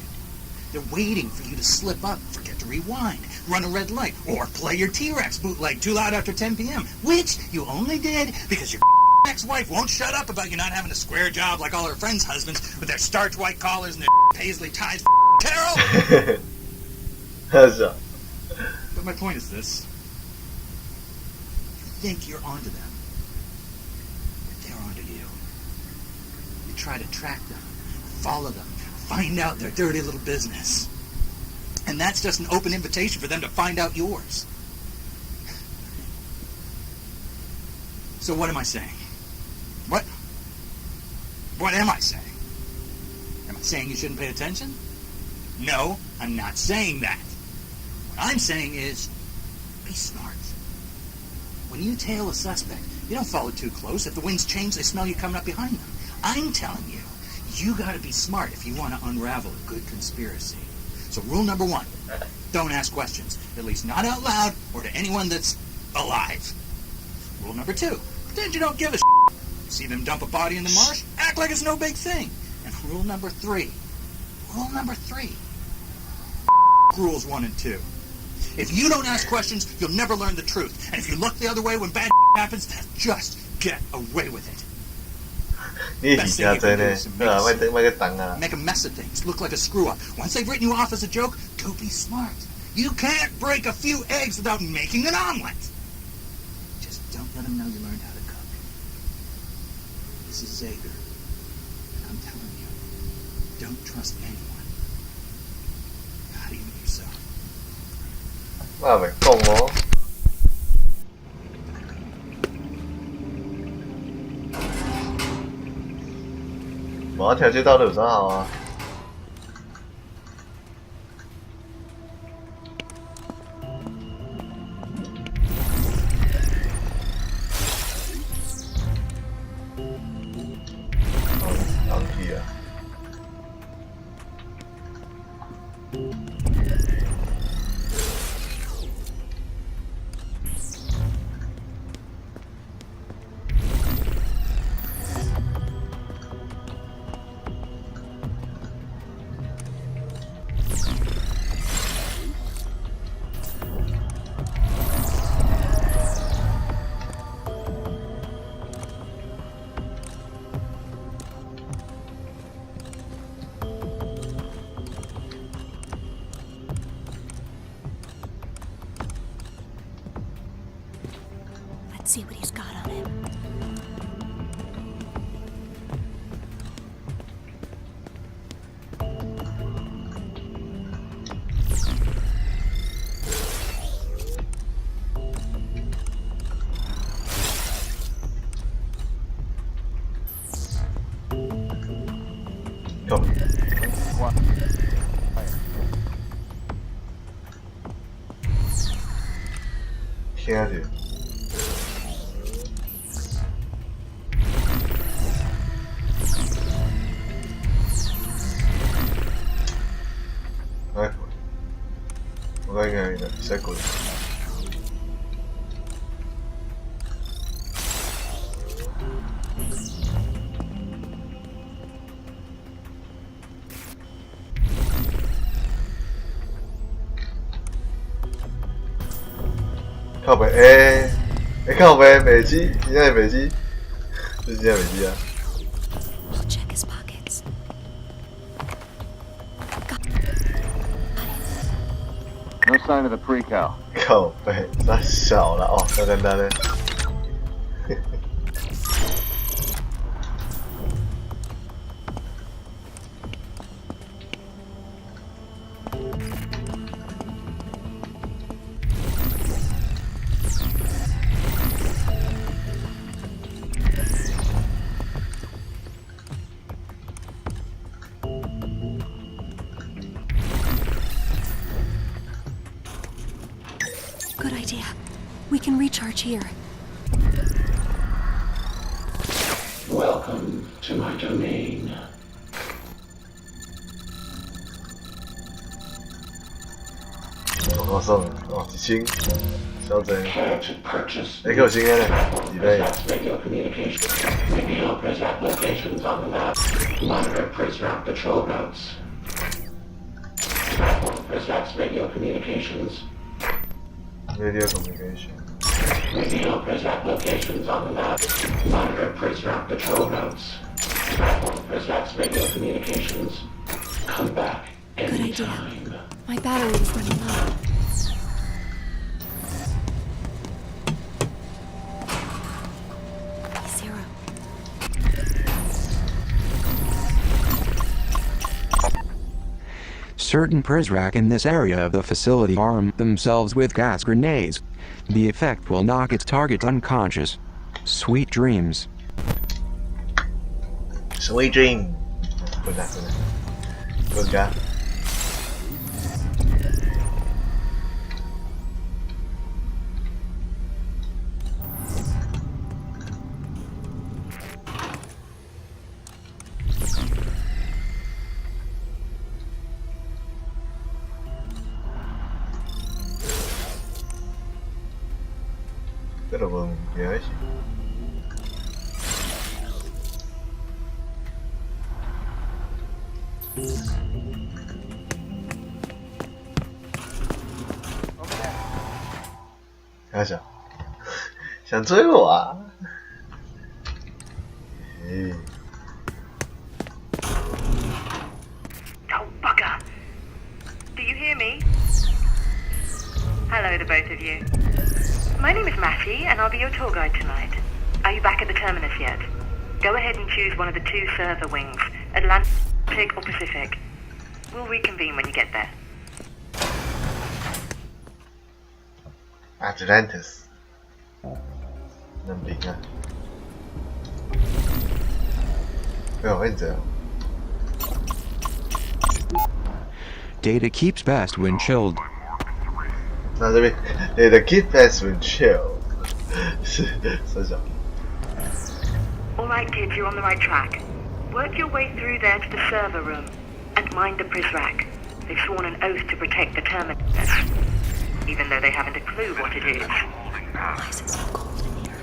They're waiting for you to slip up, forget to rewind, run a red light, or play your T-Rex bootleg too loud after 10 p.m., which you only did because your ex-wife won't shut up about you not having a square job like all her friends' husbands with their starch white collars and their paisley ties That's all. But my point is this. You think you're onto them. But they're onto you. You try to track them, follow them, find out their dirty little business. And that's just an open invitation for them to find out yours. So what am I saying? What am I saying? Am I saying you shouldn't pay attention? No, I'm not saying that. What I'm saying is, be smart. When you tail a suspect, you don't follow too close. If the winds change, they smell you coming up behind them. I'm telling you, you gotta be smart if you want to unravel a good conspiracy. So rule number 1, don't ask questions, at least not out loud or to anyone that's alive. Rule number 2, pretend you don't give a shit. See them dump a body in the marsh? Act like it's no big thing. And rule number 3, rules 1 and 2. If you don't ask questions, you'll never learn the truth. And if you look the other way when bad happens, just get away with it. Best thing you can do is make a mess of things, look like a screw-up. Once they've written you off as a joke, go be smart. You can't break a few eggs without making an omelet. Just don't let them know you learned how to cook. This is Zager. And I'm telling you, don't trust anyone. Not even yourself. 那没空哦。我条街道的有啥好啊？当地啊。Let's see what he's got on him. Come. Can't do. Ecco. Magari sai cosa.靠北靠北美机，今天的美机，这是今天的美机啊。We'll check his pockets. No sign of the pre-cal. 靠北，太小了哦，太简单了。Good idea. We can recharge here. Welcome to my domain. Oh, 送哦，1000，小姐。 给我新的呢，几倍？Radio communication. Radio press applications on the map. Monitor press route patrol routes. Press radio communications. Radio communication. Radio press applications on the map. Monitor press route patrol routes. Press radio communications. Come back Good idea. My battery is running low. Zero. Certain Prizrak in this area of the facility arm themselves with gas grenades. The effect will knock its target unconscious. Sweet dreams. Sweet dream. Good guy. 여러분, 예시. 가자. 想追我啊？诶。 Oh, bugger! Do you hear me? Hello, the both of you. My name is Matty, and I'll be your tour guide tonight. Are you back at the terminus yet? Go ahead and choose one of the two server wings, Atlantic or Pacific. We'll reconvene when you get there. Atlantis. 能平啊？没有问题。 Data keeps best when chilled. 那这边 data keeps best when chilled. 是小。 All right, kids, you're on the right track. Work your way through there to the server room, and mind the Prizrak. They've sworn an oath to protect the terminus, even though they haven't a clue what it is. Why is it so cold in here?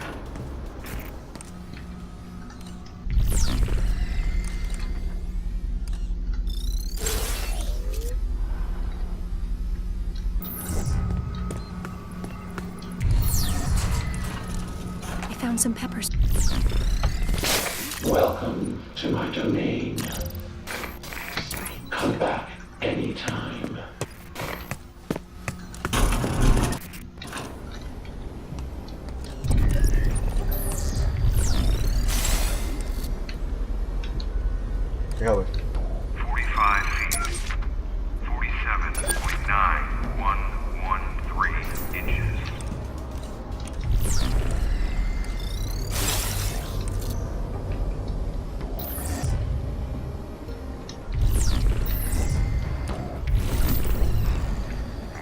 I found some peppers. Welcome to my domain. Come back anytime. Yeah, 45 feet. 47.9113 inches.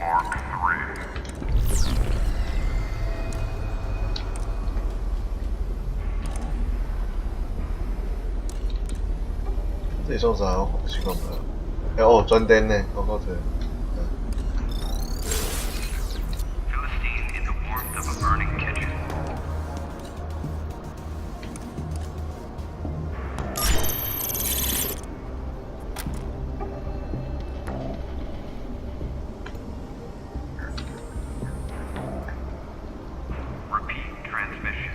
Mark 3. 这里送啥？习惯不了。哎哦，转灯呢，高高车。 Philistine in the warmth of a burning kitchen. Repeat transmission.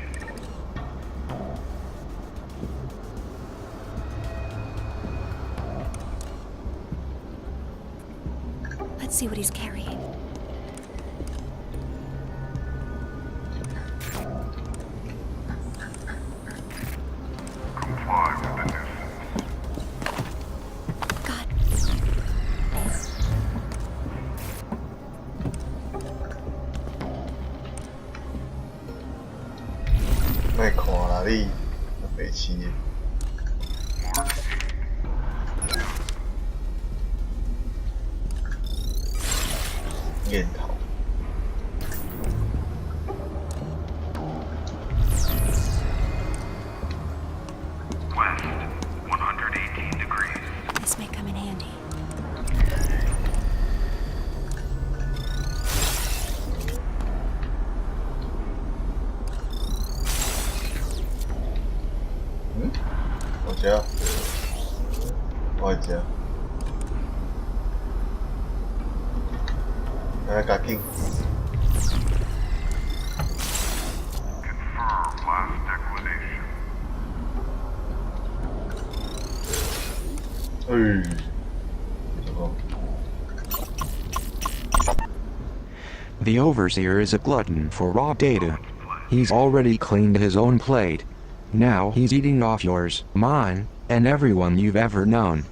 Let's see what he's carrying. Comply with the nuisance. God. 卖看啦你，白痴的。烟头。 West, 118 degrees. This may come in handy. Hmm? 我知道，我知道。来，赶紧。 Confirm last declination. 哎，这个。The overseer is a glutton for raw data. He's already cleaned his own plate. Now he's eating off yours, mine, and everyone you've ever known.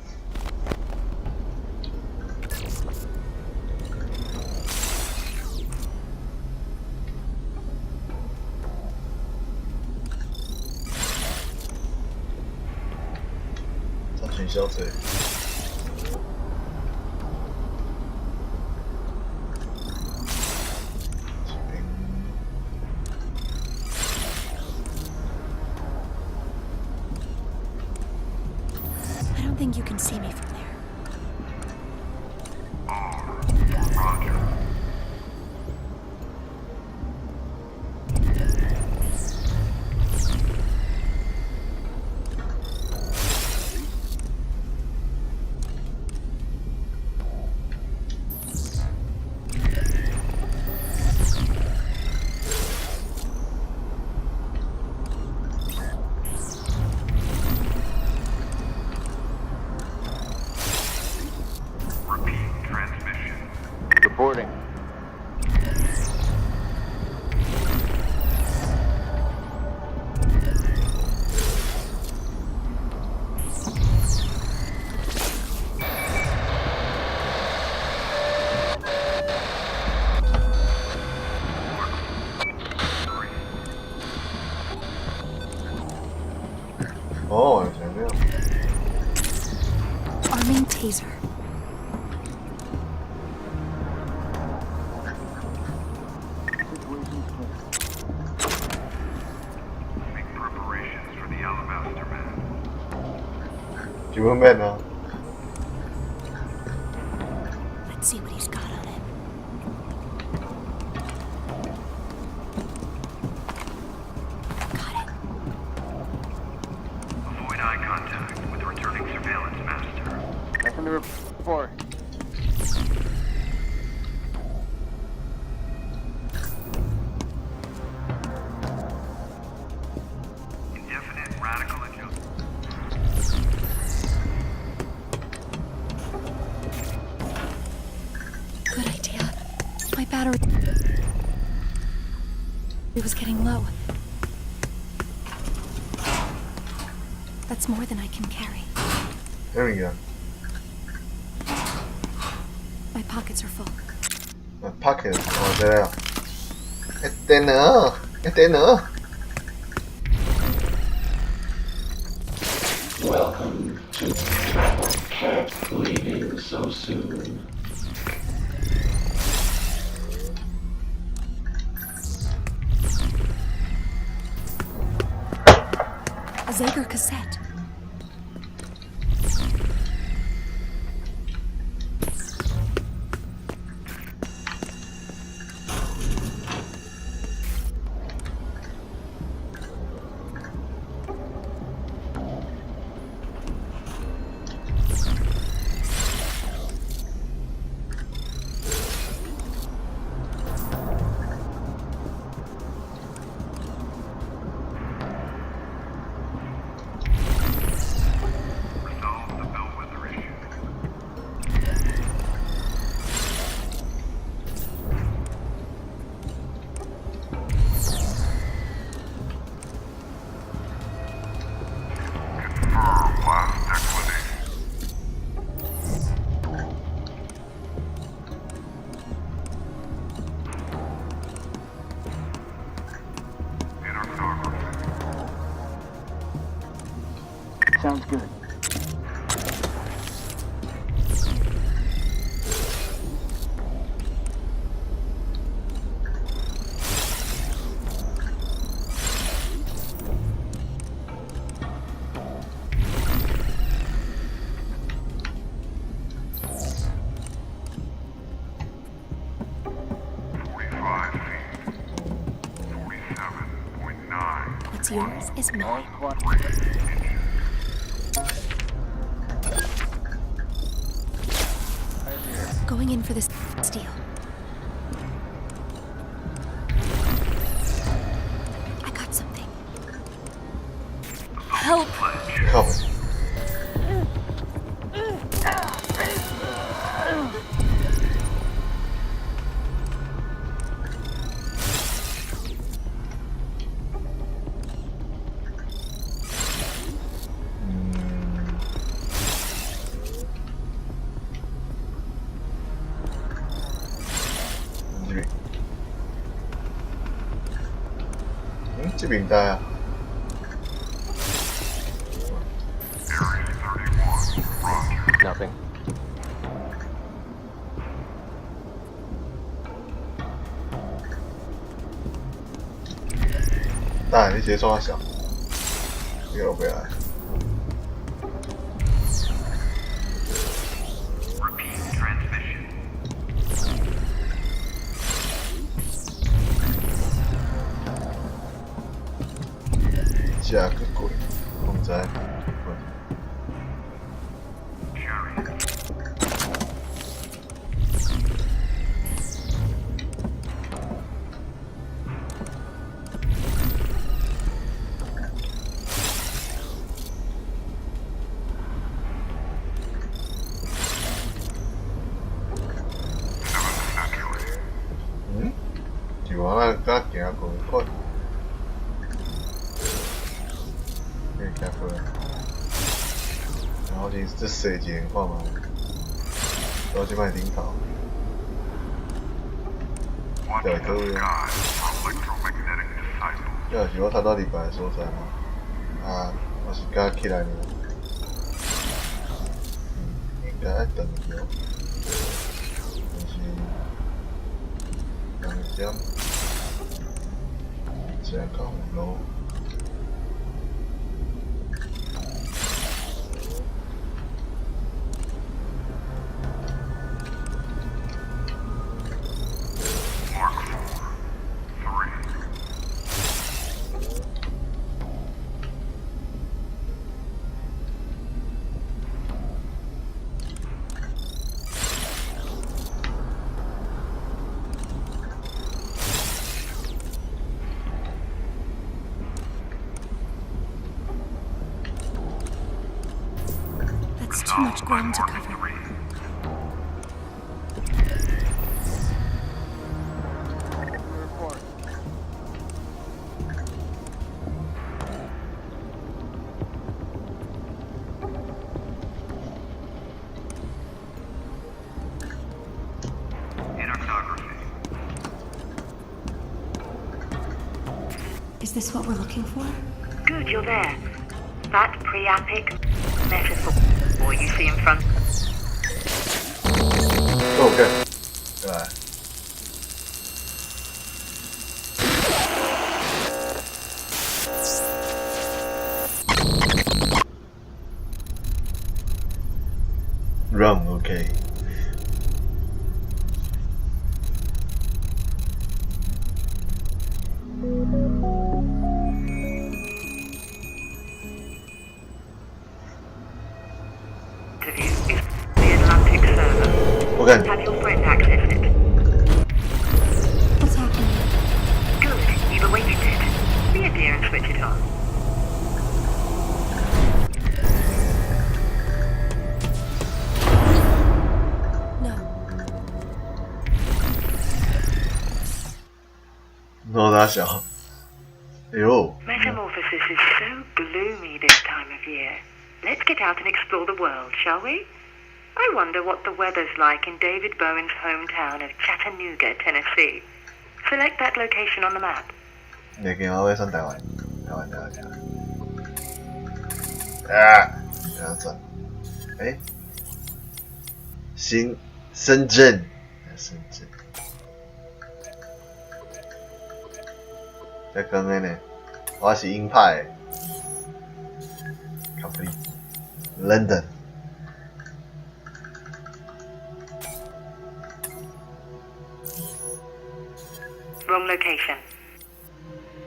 I don't think you can see me from there. Roger. Repeat transmission. Reporting. Oh, entendeu? Arming taser. Make preparations for the Alabaster Man. Giveaway now. Let's see what he's got on him. Avoid eye contact with returning surveillance master. Nothing to report. Indefinite radical adjustment. Good idea. My battery was getting low. That's more than I can carry. There we go. My pockets are full. My pocket. Oh, there. Este no. Este no. Welcome to Can't Leaving So Soon. A Zager cassette. Resolve the bellwether issue. Confirm last declination. Interphotography. Sounds good. What's yours is mine. Going in for this steal. I got something. Help! Help. 边，这边带啊。Nothing. 当然，你直接冲他小，这个我不要来。下个鬼，我们在。甲行过看，可以开过来，然后这细节看嘛，到即摆顶头，对可以。这是我头到礼拜的所在嘛，啊，我是甲起来呢，应该爱等着，但是两点。这样搞咯。Too much ground to cover. Is this what we're looking for? Good, you're there. That pre-epic metaphor you see in front. Okay. Right. Run, okay. Okay. Have your friend access it. What's happening? Good, you've awakened it. Be a dear and switch it on. No, that's all. Yo. Metamorphosis is so gloomy this time of year. Let's get out and explore the world, shall we? I wonder what the weather's like in David Bowen's hometown of Chattanooga, Tennessee. Select that location on the map. 你見我會上台灣，啊，不要轉，哎，深圳，在講嘅呢，我是鷹派的 ，complete London。 Wrong location.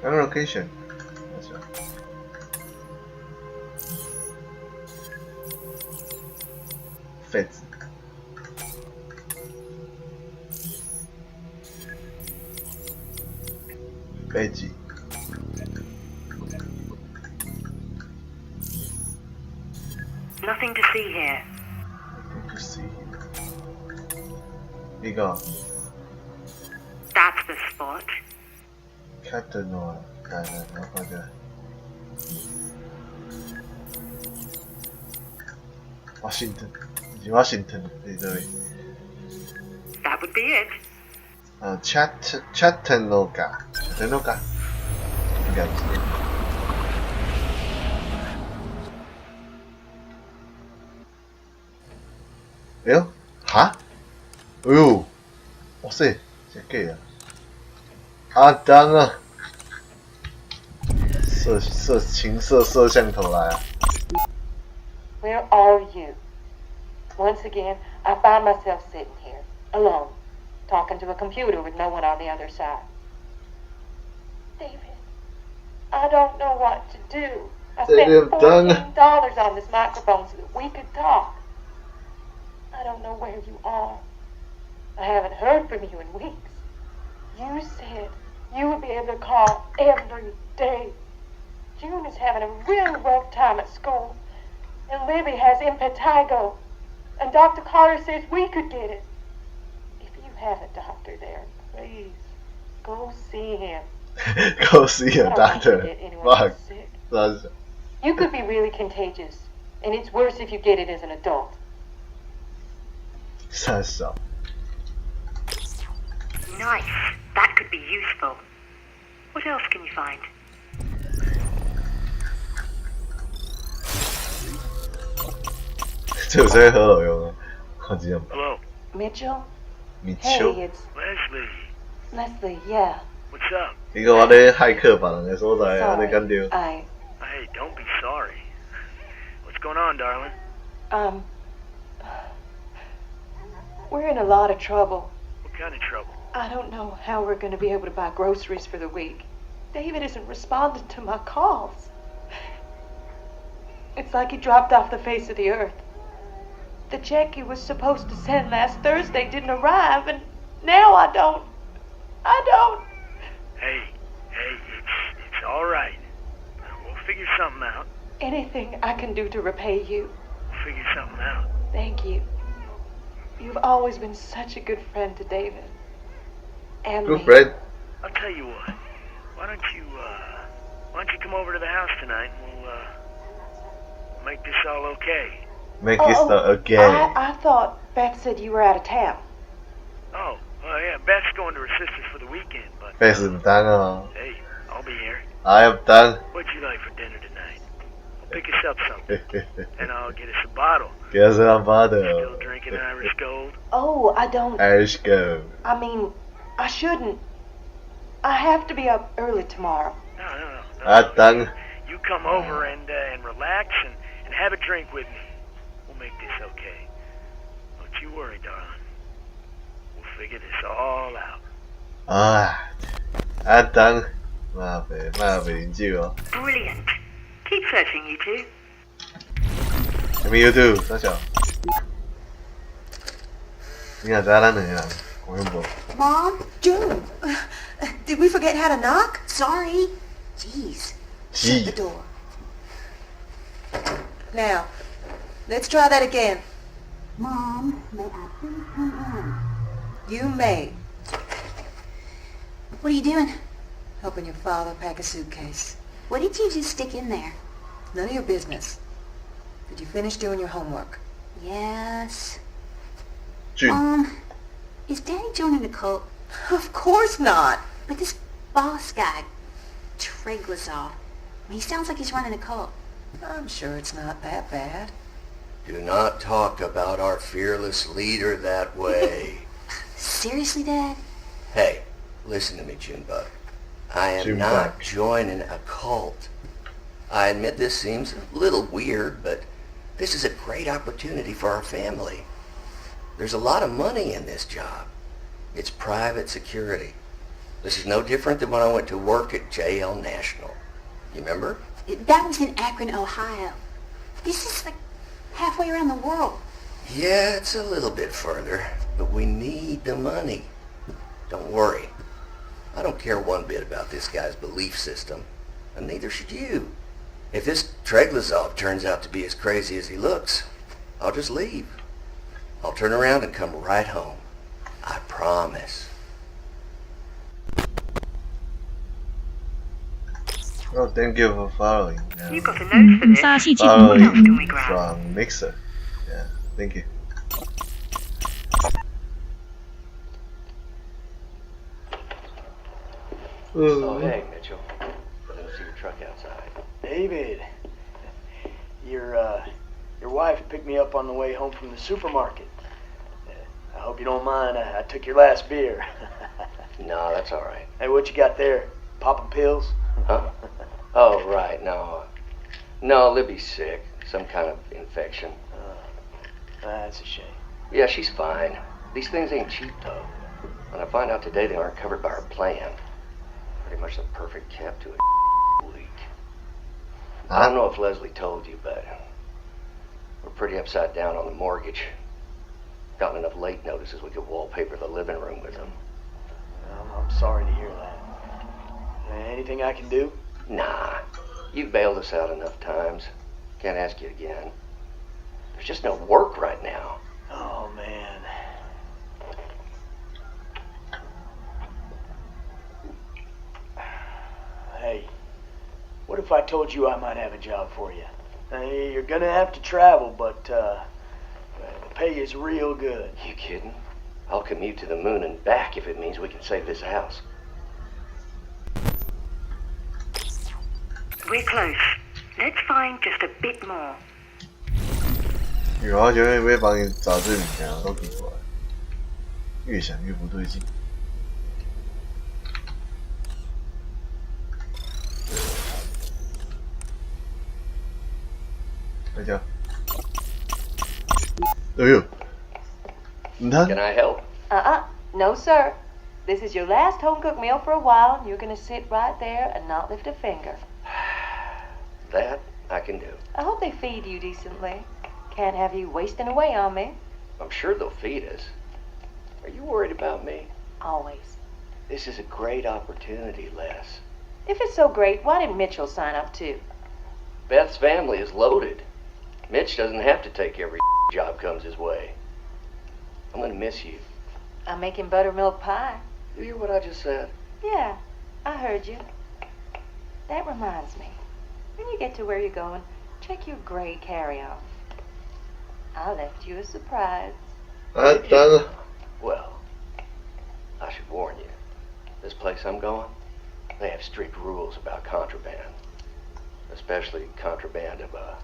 Wrong location. That's right. Fits. Veggie. Nothing to see here. Nothing to see here. Here go. That's the spot. Captain Noah. Washington. Washington. That would be it. Chattanooga 应该不是。哎呦，哈，哎呦，哇塞，这个啊，阿当啊，情色摄像头来啊！ Where are you? Once again, I find myself sitting here, alone, talking to a computer with no one on the other side. David, I don't know what to do. I spent $14 on this microphone so that we could talk. I don't know where you are. I haven't heard from you in weeks. You said you would be able to call every day. June is having a real rough time at school. And Libby has impetigo. And Dr. Carter says we could get it. If you have a doctor there, please, go see him. Go see a doctor. Fuck. You could be really contagious. And it's worse if you get it as an adult. 三小。 Nice. That could be useful. What else can you find? Hello. Mitchell? Mitchell. Hey, it's Leslie. Leslie, yeah. What's up? 一个我咧骇客别人的所在，安尼干掉。 I... Hey, don't be sorry. What's going on, darling? We're in a lot of trouble. What kind of trouble? I don't know how we're going to be able to buy groceries for the week. David isn't responding to my calls. It's like he dropped off the face of the earth. The check he was supposed to send last Thursday didn't arrive, and now I don't. Hey, it's all right. We'll figure something out. Anything I can do to repay you. We'll figure something out. Thank you. You've always been such a good friend to David. And good me. friend. I'll tell you what. Why don't you come over to the house tonight and we'll make this all okay. Make this okay. I thought Beth said you were out of town. Oh, well, yeah, Beth's going to her sister's for the weekend, but... Beth唔等啊。 Hey, I'll be here. I am done. What'd you like for dinner tonight? I'll pick us up something. And I'll get us a bottle. Get us a bottle. Still drinking Irish Gold? Oh, I don't... Irish Gold. I mean, I shouldn't. I have to be up early tomorrow. No. You come over and relax and have a drink with me. We'll make this okay. Don't you worry, darling. We'll figure this all out. done. 媽肥連招啊 Brilliant. Keep searching, you two. Me you too, 傻小。你若知咱兩個人，我恐怖。 Mom? June? Did we forget how to knock? Sorry. Jeez. Shut the door. Now, let's try that again. Mom, may I please come in? You may. What are you doing? Helping your father pack a suitcase. What did you just stick in there? None of your business. Did you finish doing your homework? Yes. June. Is Daddy joining the cult? Of course not. But this boss guy, Treglazov, he sounds like he's running a cult. I'm sure it's not that bad. Do not talk about our fearless leader that way. Seriously, Dad? Hey, listen to me, Junebug. I am not joining a cult. I admit this seems a little weird, but this is a great opportunity for our family. There's a lot of money in this job. It's private security. This is no different than when I went to work at JL National. You remember? That was in Akron, Ohio. This is like halfway around the world. Yeah, it's a little bit further, but we need the money. Don't worry. I don't care one bit about this guy's belief system, and neither should you. If this Treglazov turns out to be as crazy as he looks, I'll just leave. I'll turn around and come right home. I promise. Oh, thank you for following. You got a note for this. Following What else can we grab? from Mixer. Yeah, thank you. Oh, hey, Mitchell. I didn't see your truck outside. David, your wife picked me up on the way home from the supermarket. I hope you don't mind. I took your last beer. No, that's all right. Hey, what you got there? Popping pills? Huh? Oh, right. No, Libby's sick. Some kind of infection. That's a shame. Yeah, she's fine. These things ain't cheap, though. When I find out today they aren't covered by our plan. Pretty much the perfect cap to a leak. I don't know if Leslie told you, but we're pretty upside down on the mortgage. Gotten enough late notices we could wallpaper the living room with them. I'm sorry to hear that. Anything I can do? Nah. You've bailed us out enough times. Can't ask you again. There's just no work right now. Oh, man. Hey, what if I told you I might have a job for you? You're gonna have to travel, but the pay is real good. You kidding? I'll commute to the moon and back if it means we can save this house. We're close. Let's find just a bit more. 有好久会不会帮你找这里啊？都奇怪，越想越不对劲。大家，哎呦，你看 Can I help? No, sir. This is your last home-cooked meal for a while, and you're gonna sit right there and not lift a finger. That I can do. I hope they feed you decently. Can't have you wasting away on me. I'm sure they'll feed us. Are you worried about me? Always. This is a great opportunity, Les. If it's so great, why didn't Mitchell sign up too? Beth's family is loaded. Mitch doesn't have to take every job comes his way. I'm gonna miss you. I'm making buttermilk pie. You hear what I just said? Yeah, I heard you. That reminds me. When you get to where you're going, check your gray carry-on. I left you a surprise. Well, I should warn you. This place I'm going, they have strict rules about contraband. Especially contraband of a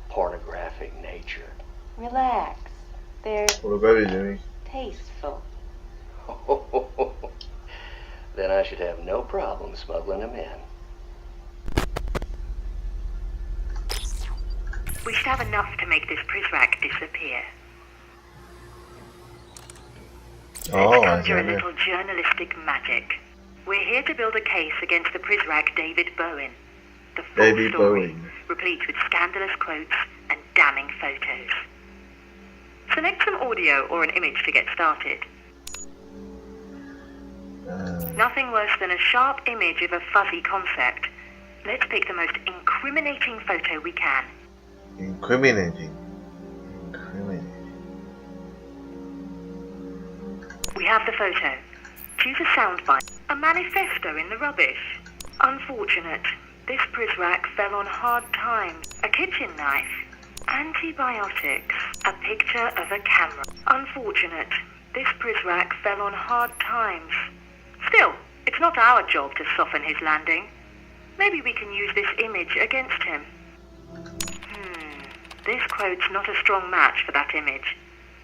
pornographic nature. Relax. They're tasteful. Then I should have no problem smuggling them in. We should have enough to make this Prizrak disappear. Let's conjure a little journalistic magic. We're here to build a case against the Prizrak David Bowen. The full story, replete with scandalous quotes and damning photos. Select some audio or an image to get started. Nothing worse than a sharp image of a fuzzy concept. Let's pick the most incriminating photo we can. Incriminating. We have the photo. Choose a soundbite. A manifesto in the rubbish. Unfortunate. This Prizrak fell on hard times. A kitchen knife. Antibiotics. A picture of a camera. Unfortunate. This Prizrak fell on hard times. Still, it's not our job to soften his landing. Maybe we can use this image against him. This quote's not a strong match for that image.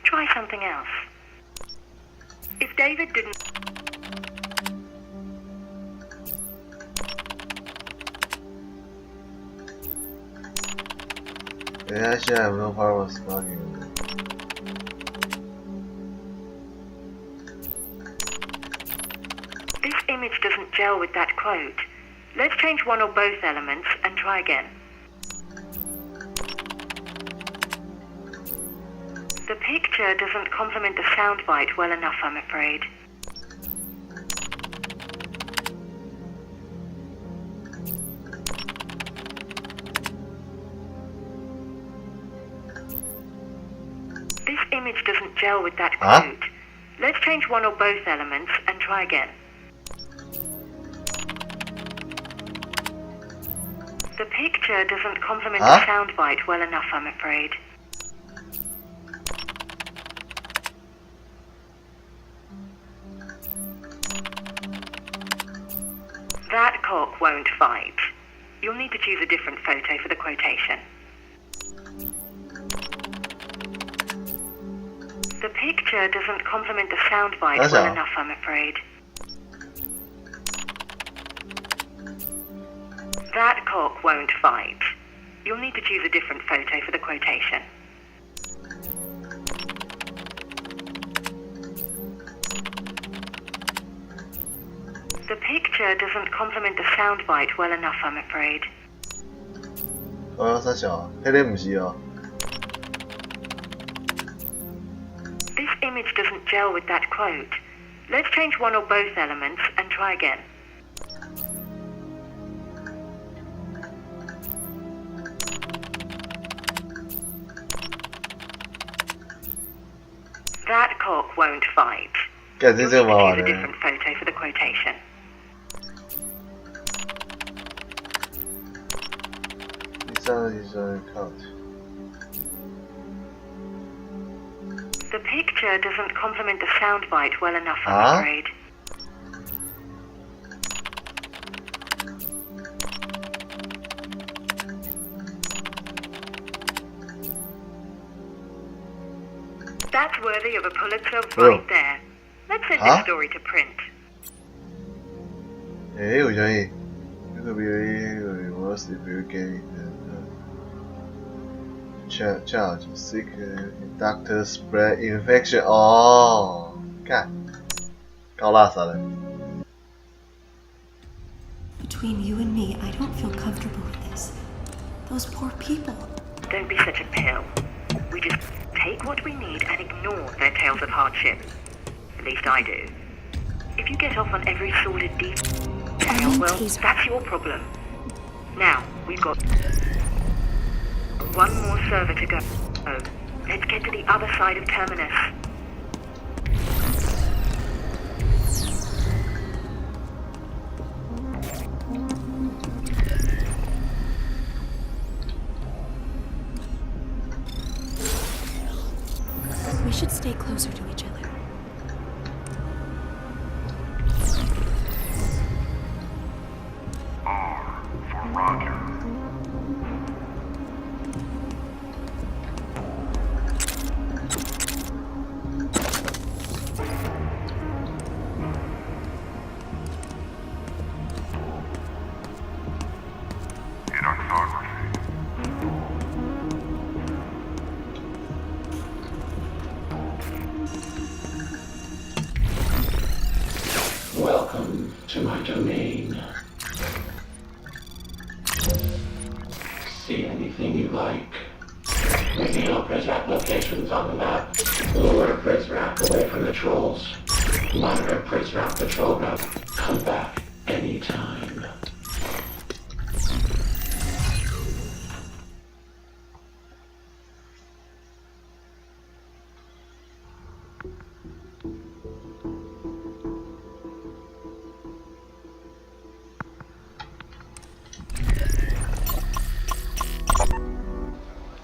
Try something else. If David didn't... This image doesn't gel with that quote. Let's change one or both elements and try again. The picture doesn't complement the soundbite well enough, I'm afraid. This image doesn't gel with that quote. Let's change one or both elements and try again. The picture doesn't complement the soundbite well enough, I'm afraid. That cock won't fight. You'll need to choose a different photo for the quotation. The picture doesn't complement the soundbite well enough, I'm afraid. That cock won't fight. You'll need to choose a different photo for the quotation. The picture doesn't complement the soundbite well enough, I'm afraid. 啥小？迄个唔是哦。 This image doesn't gel with that quote. Let's change one or both elements and try again. That cock won't fight. You'll need to choose a different photo for the quotation. The picture doesn't complement the soundbite well enough, I'm afraid. That's worthy of a Pulitzer right there. Let's send this story to print. 为什么？这个我是不给charge sick doctor spread infection. 哦，看，搞垃圾了。 Between you and me, I don't feel comfortable with this. Those poor people. Don't be such a pill. We just take what we need and ignore their tales of hardship. At least I do. If you get off on every sordid detail, well, that's your problem. Now, we've got one more server to go. Let's get to the other side of Terminus. We should stay closer to each other. R for Roger. In orthography. Welcome to my domain. See anything you like. Making Allpay's applications on the map. Lure Pritzrak away from the trolls. Monitor Pritzrak patrol route. Come back anytime.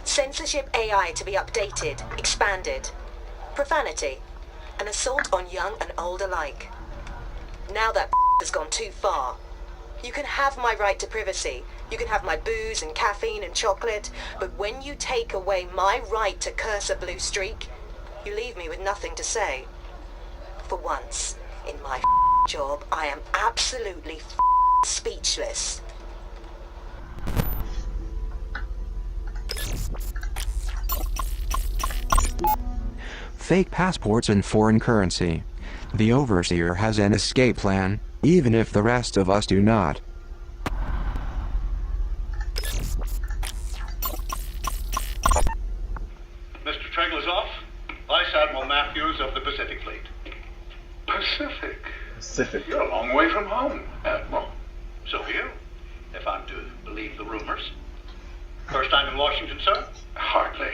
Censorship AI to be updated, expanded. Profanity. An assault on young and old alike. Now that has gone too far. You can have my right to privacy. You can have my booze and caffeine and chocolate. But when you take away my right to curse a blue streak, you leave me with nothing to say. For once, in my job, I am absolutely speechless. Fake passports and foreign currency. The overseer has an escape plan, even if the rest of us do not. Mr. Treglazov, Vice Admiral Matthews of the Pacific Fleet. Pacific? You're a long way from home, Admiral. So are you, if I'm to believe the rumors. First time in Washington, sir? Hardly.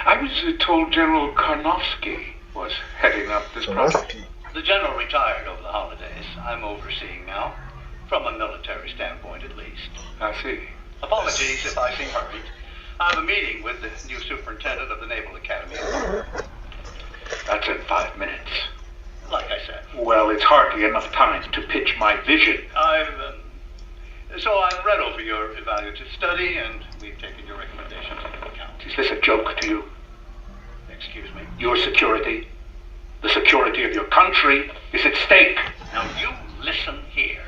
I was told General Karnofsky was heading up this project. The general retired over the holidays. I'm overseeing now, from a military standpoint at least. I see. Apologies if I seem hurried. I have a meeting with the new superintendent of the Naval Academy. That's in 5 minutes. like I said. Well, it's hardly enough time to pitch my vision. So I've read over your evaluative study, and we've taken your recommendations into account. Is this a joke to you? Excuse me? Your security, the security of your country, is at stake. Now you listen here.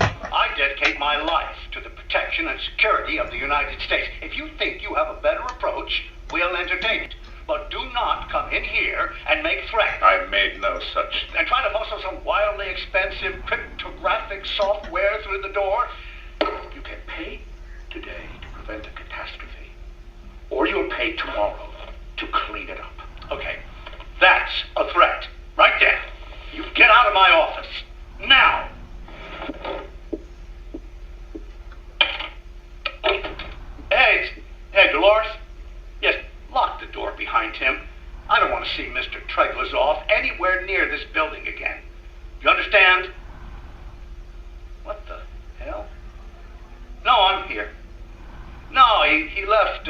I dedicate my life to the protection and security of the United States. If you think you have a better approach, we'll entertain it. But do not come in here and make threats. I made no such... And try to muscle some wildly expensive cryptographic software through the door. You can pay today to prevent a catastrophe. Or you'll pay tomorrow to clean it up. Okay, that's a threat. Right there. You get out of my office. Now! Hey, Dolores? Yes, lock the door behind him. I don't want to see Mr. Treglazov anywhere near this building again. You understand? What the hell? No, I'm here. No, he left,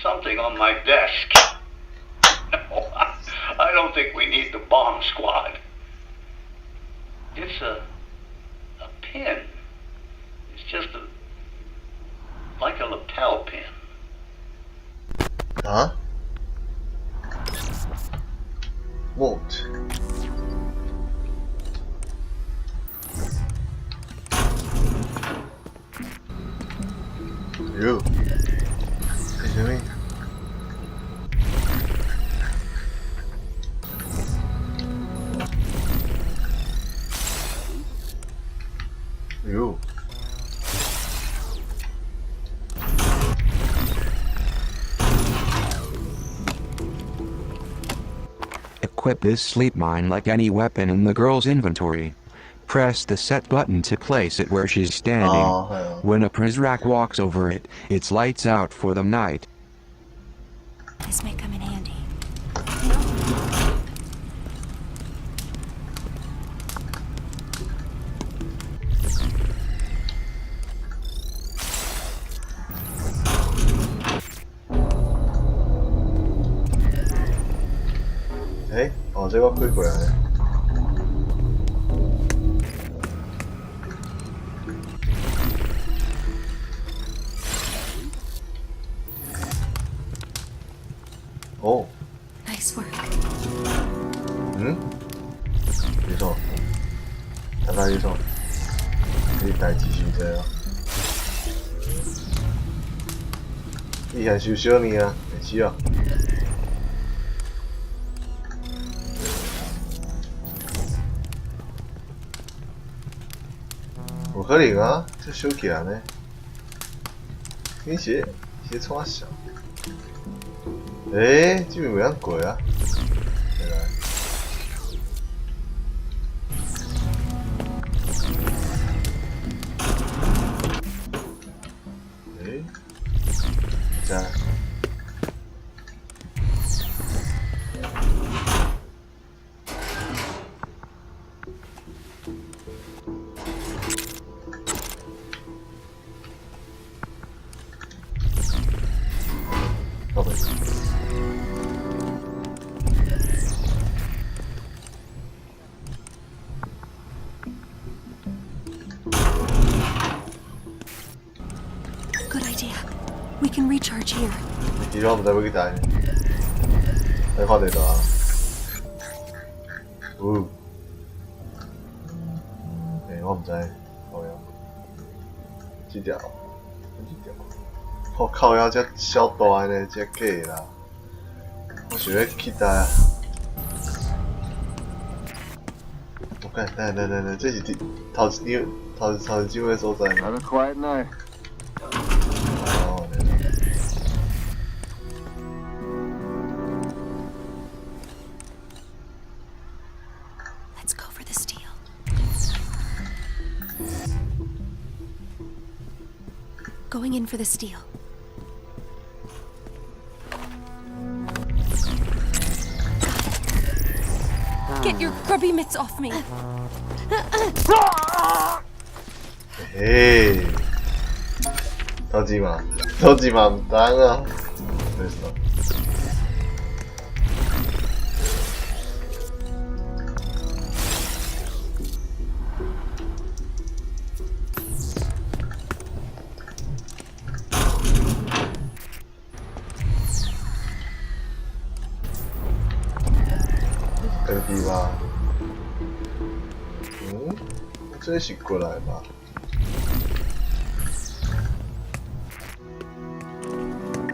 something on my desk. No, I don't think we need the bomb squad. It's a pin. It's just like a lapel pin. Huh? What? You. What do you mean? You. Equip this sleep mine like any weapon in the girl's inventory. Press the set button to place it where she's standing. When a Prizrak walks over it, it's lights out for the night. This may come in handy. Hey, 哦，这个开过来了。哦。Nice work. 嗯？没错。大概没错。可以带继续这样。你想修修你啊？没需要。有可能啊，这修起来呢？你写冲小。诶，这边有样过啊？来来。诶，在。Good idea. We can recharge here. 你我唔使俾佢帶，你翻嚟度啊！我唔使，靠腰，這條，我靠腰只小大呢，只假啦，我想要去帶。我看，等，這是頭前嘅所在。Have a quiet night. Let's go for the steal. Going in for the steal. Get your grubby mitts off me. Hey. 偷雞嘛唔得啊！这是过来吧？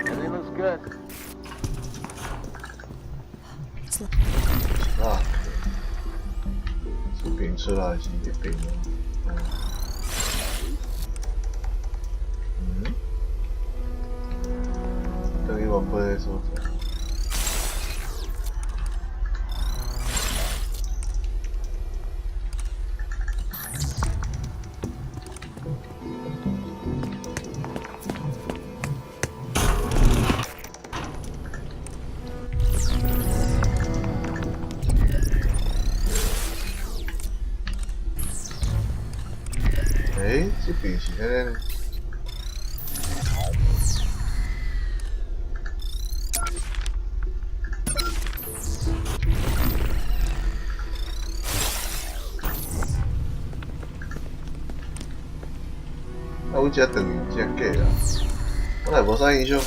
Everything looks good. 啊，是饼出来是一饼哦。等于我不会说。 这边是迄个。啊，我只等只假啊，我来无啥影响。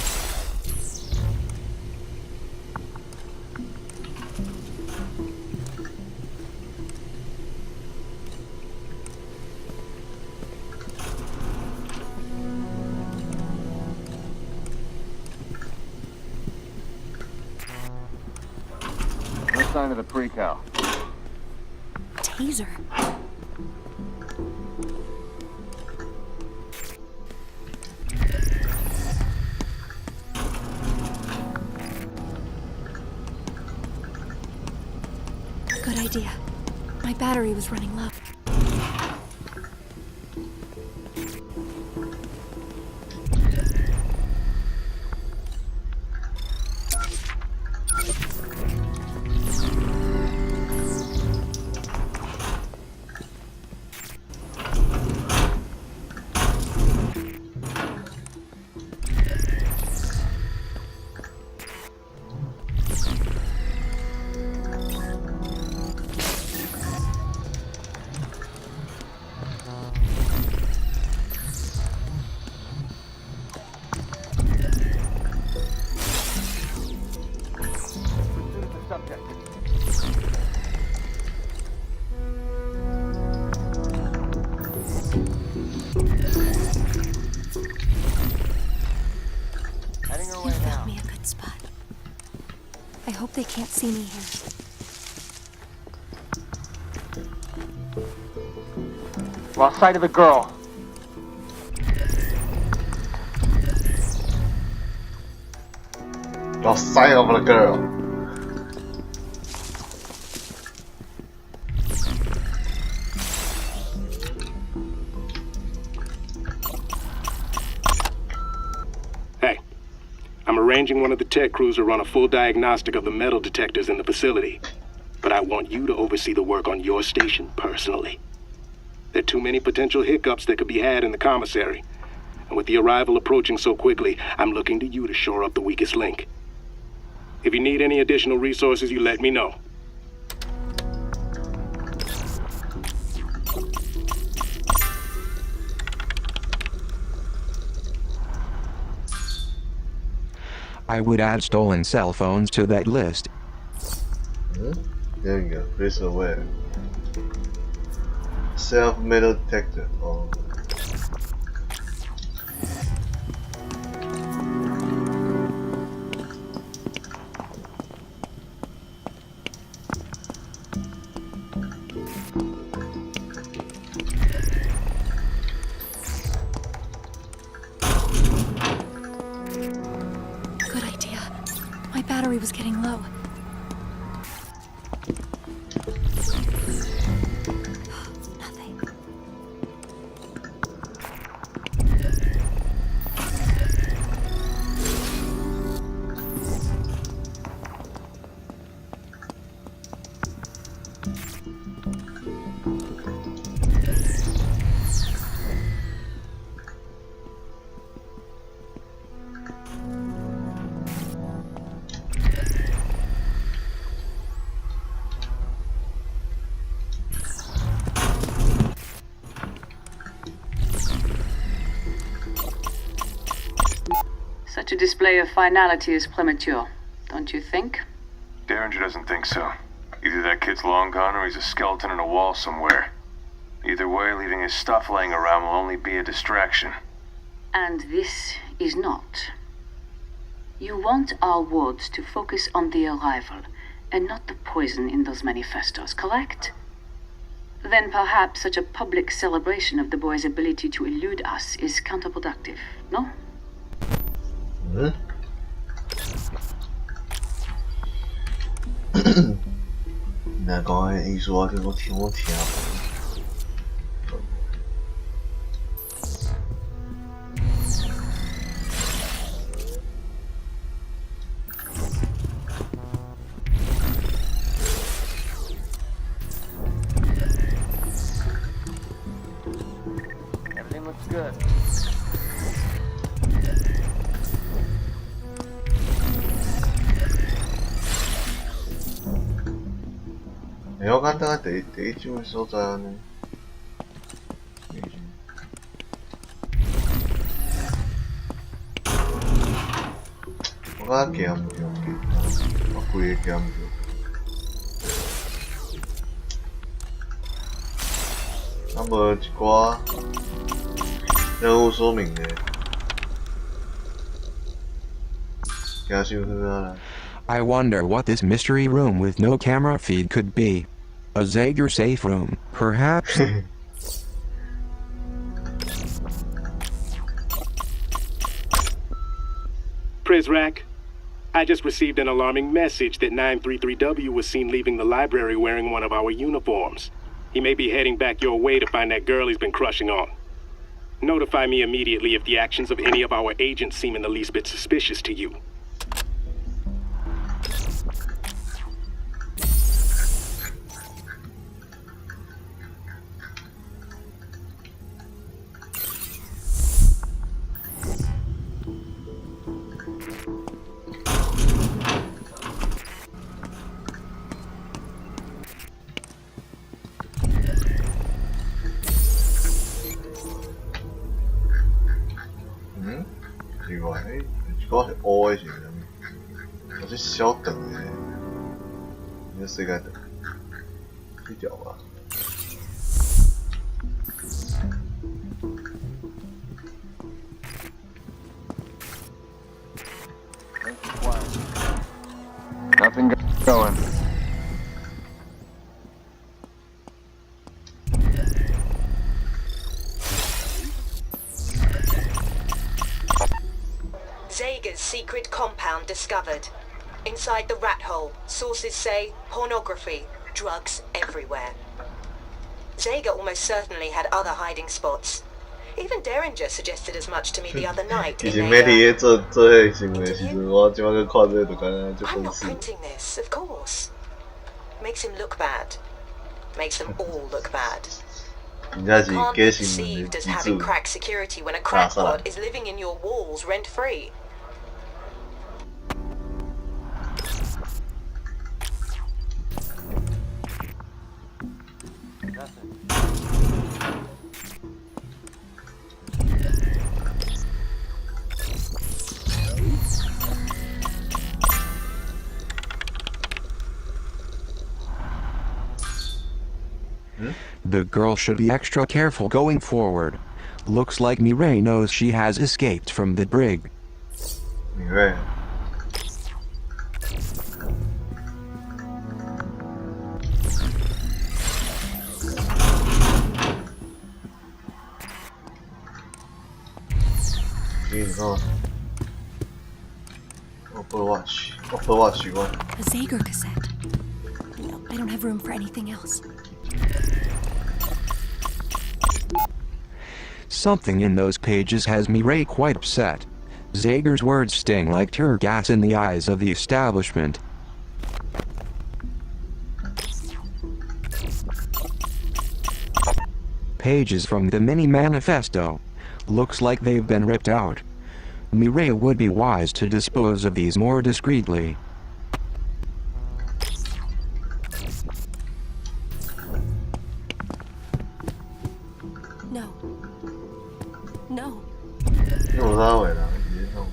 Sign of the pre-cal. Taser. Good idea. My battery was running low. I hope they can't see me here. Lost sight of the girl. Lost sight of the girl. Hey, I'm arranging one of the tech crews to run a full diagnostic of the metal detectors in the facility. But I want you to oversee the work on your station personally. There are too many potential hiccups that could be had in the commissary. And with the arrival approaching so quickly, I'm looking to you to shore up the weakest link. If you need any additional resources, you let me know. I would add stolen cell phones to that list. There you go. Risk aware. Self metal detector. Oh. Good idea. My battery was getting low. Such a display of finality is premature, don't you think? Derringer doesn't think so. Either that kid's long gone or he's a skeleton in a wall somewhere. Either way, leaving his stuff laying around will only be a distraction. And this is not. You want our wards to focus on the arrival, and not the poison in those manifestos, correct? Then perhaps such a public celebration of the boy's ability to elude us is counterproductive, no? Hmm? 那讲的意思我听无。Everything looks good. I 我简单第一章的所在安尼。我感觉行唔对，我规个行唔对。啊无一寡任务说明的，行伤远啊啦。 I wonder what this mystery room with no camera feed could be. A Zager safe room, perhaps? Prizrak, I just received an alarming message that 933W was seen leaving the library wearing one of our uniforms. He may be heading back your way to find that girl he's been crushing on. Notify me immediately if the actions of any of our agents seem in the least bit suspicious to you. O 的是啥物？我这小长的，你这世界长，这条吧。Nothing going. Zager's secret compound discovered. Inside the rat hole, sources say pornography, drugs everywhere. Zager almost certainly had other hiding spots. Even Derringer suggested as much to me the other night. 以前媒体咧做迄个行为时阵，我即摆去看这个就感觉就 I'm 分 not 死。 printing this, of course. Makes him look bad. Makes them all look bad. 真正是 Can't be 假新闻 perceived 的 as 基 having 础。 cracked security when a crackpot is living in your walls rent-free. The girl should be extra careful going forward. Looks like Mireille knows she has escaped from the brig. Mireille. Overwatch you want? A Zager cassette. No, I don't have room for anything else. Something in those pages has Mireille quite upset. Zager's words sting like tear gas in the eyes of the establishment. Pages from the mini manifesto. Looks like they've been ripped out. Mireille would be wise to dispose of these more discreetly. No. No. 用啥话啦？其实弄，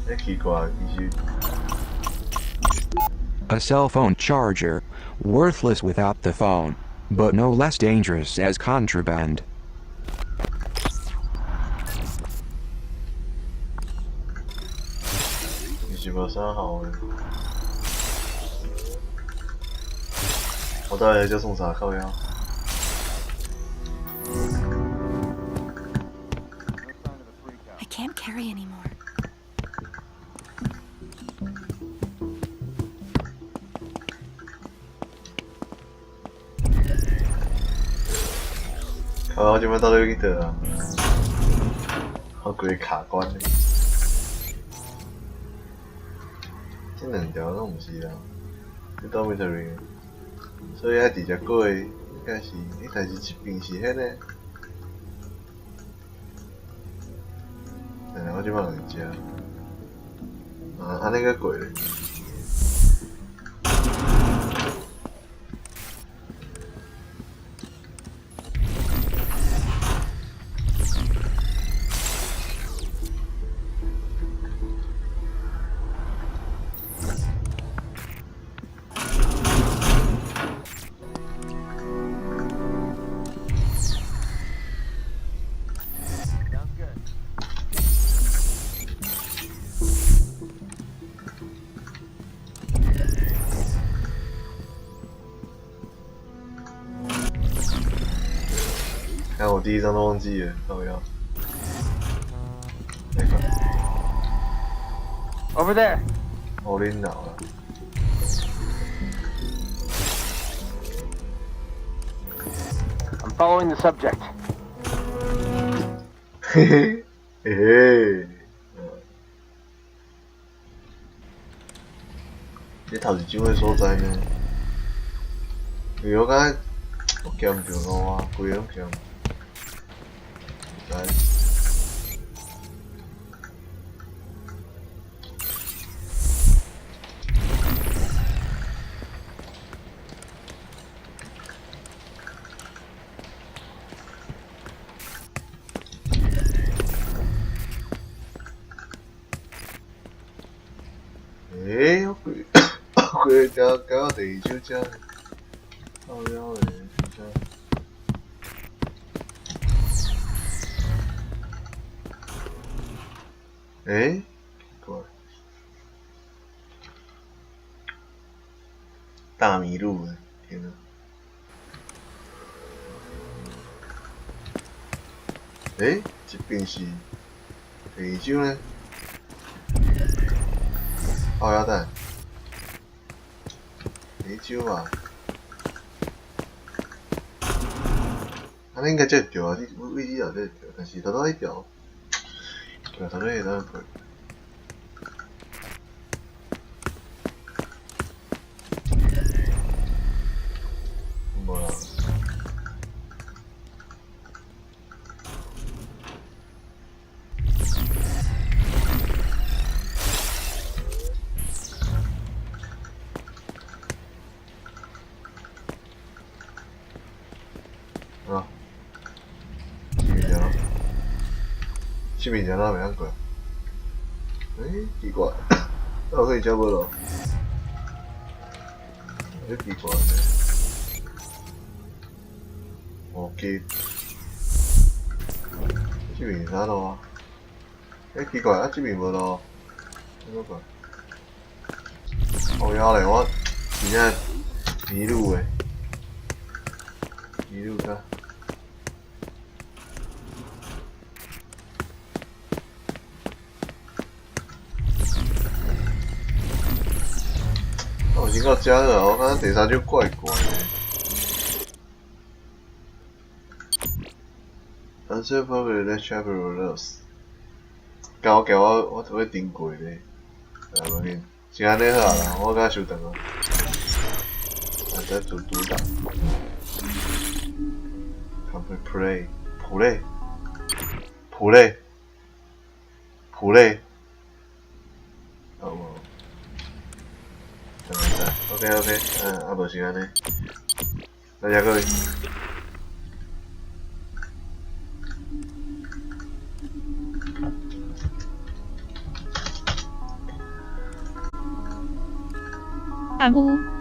很奇怪，其实。 A cell phone charger, worthless without the phone. but no less dangerous as contraband. 你是无啥好的，我到底叫送啥靠腰？ I can't carry anymore. 我这边到底去倒啊？我规卡关嘞，这两条拢毋是啦，这倒面头里，所以爱直接过应该是，但是一边是迄个，我这边有食，安尼个过嘞。 看我第一张都忘记了，靠腰。那个 Over there. 我领导了。I'm following the subject. 嘿嘿嘿嘿。这头是怎个所在呢？如果讲我捡唔着路啊，规个拢捡。 来，我规条搞到第二手车，靠腰嘞，真正。 哎，怪，大迷路了，天哪！哎，这边是第二手呢？爆鸭蛋，第一手吧？安尼应该才会着啊，你位置后才会着，但是头头迄条。 对，头先那个。无啦。啊。这边怎么袂晓过？奇怪，我可以找无咯？奇怪呢。OK， 这边是啥路啊？奇怪啊，这边无路。怎么办？靠腰嘞，我真正迷路诶，迷路个。 我先到遮了，我感觉第三手怪怪的。Answer probably the chapter lost。交我都会顶过咧。啊，无紧，先安尼好啦，我甲收档啊。再做独档。Complete play。好无？ OK， 无是安尼，大家各位，暗屋。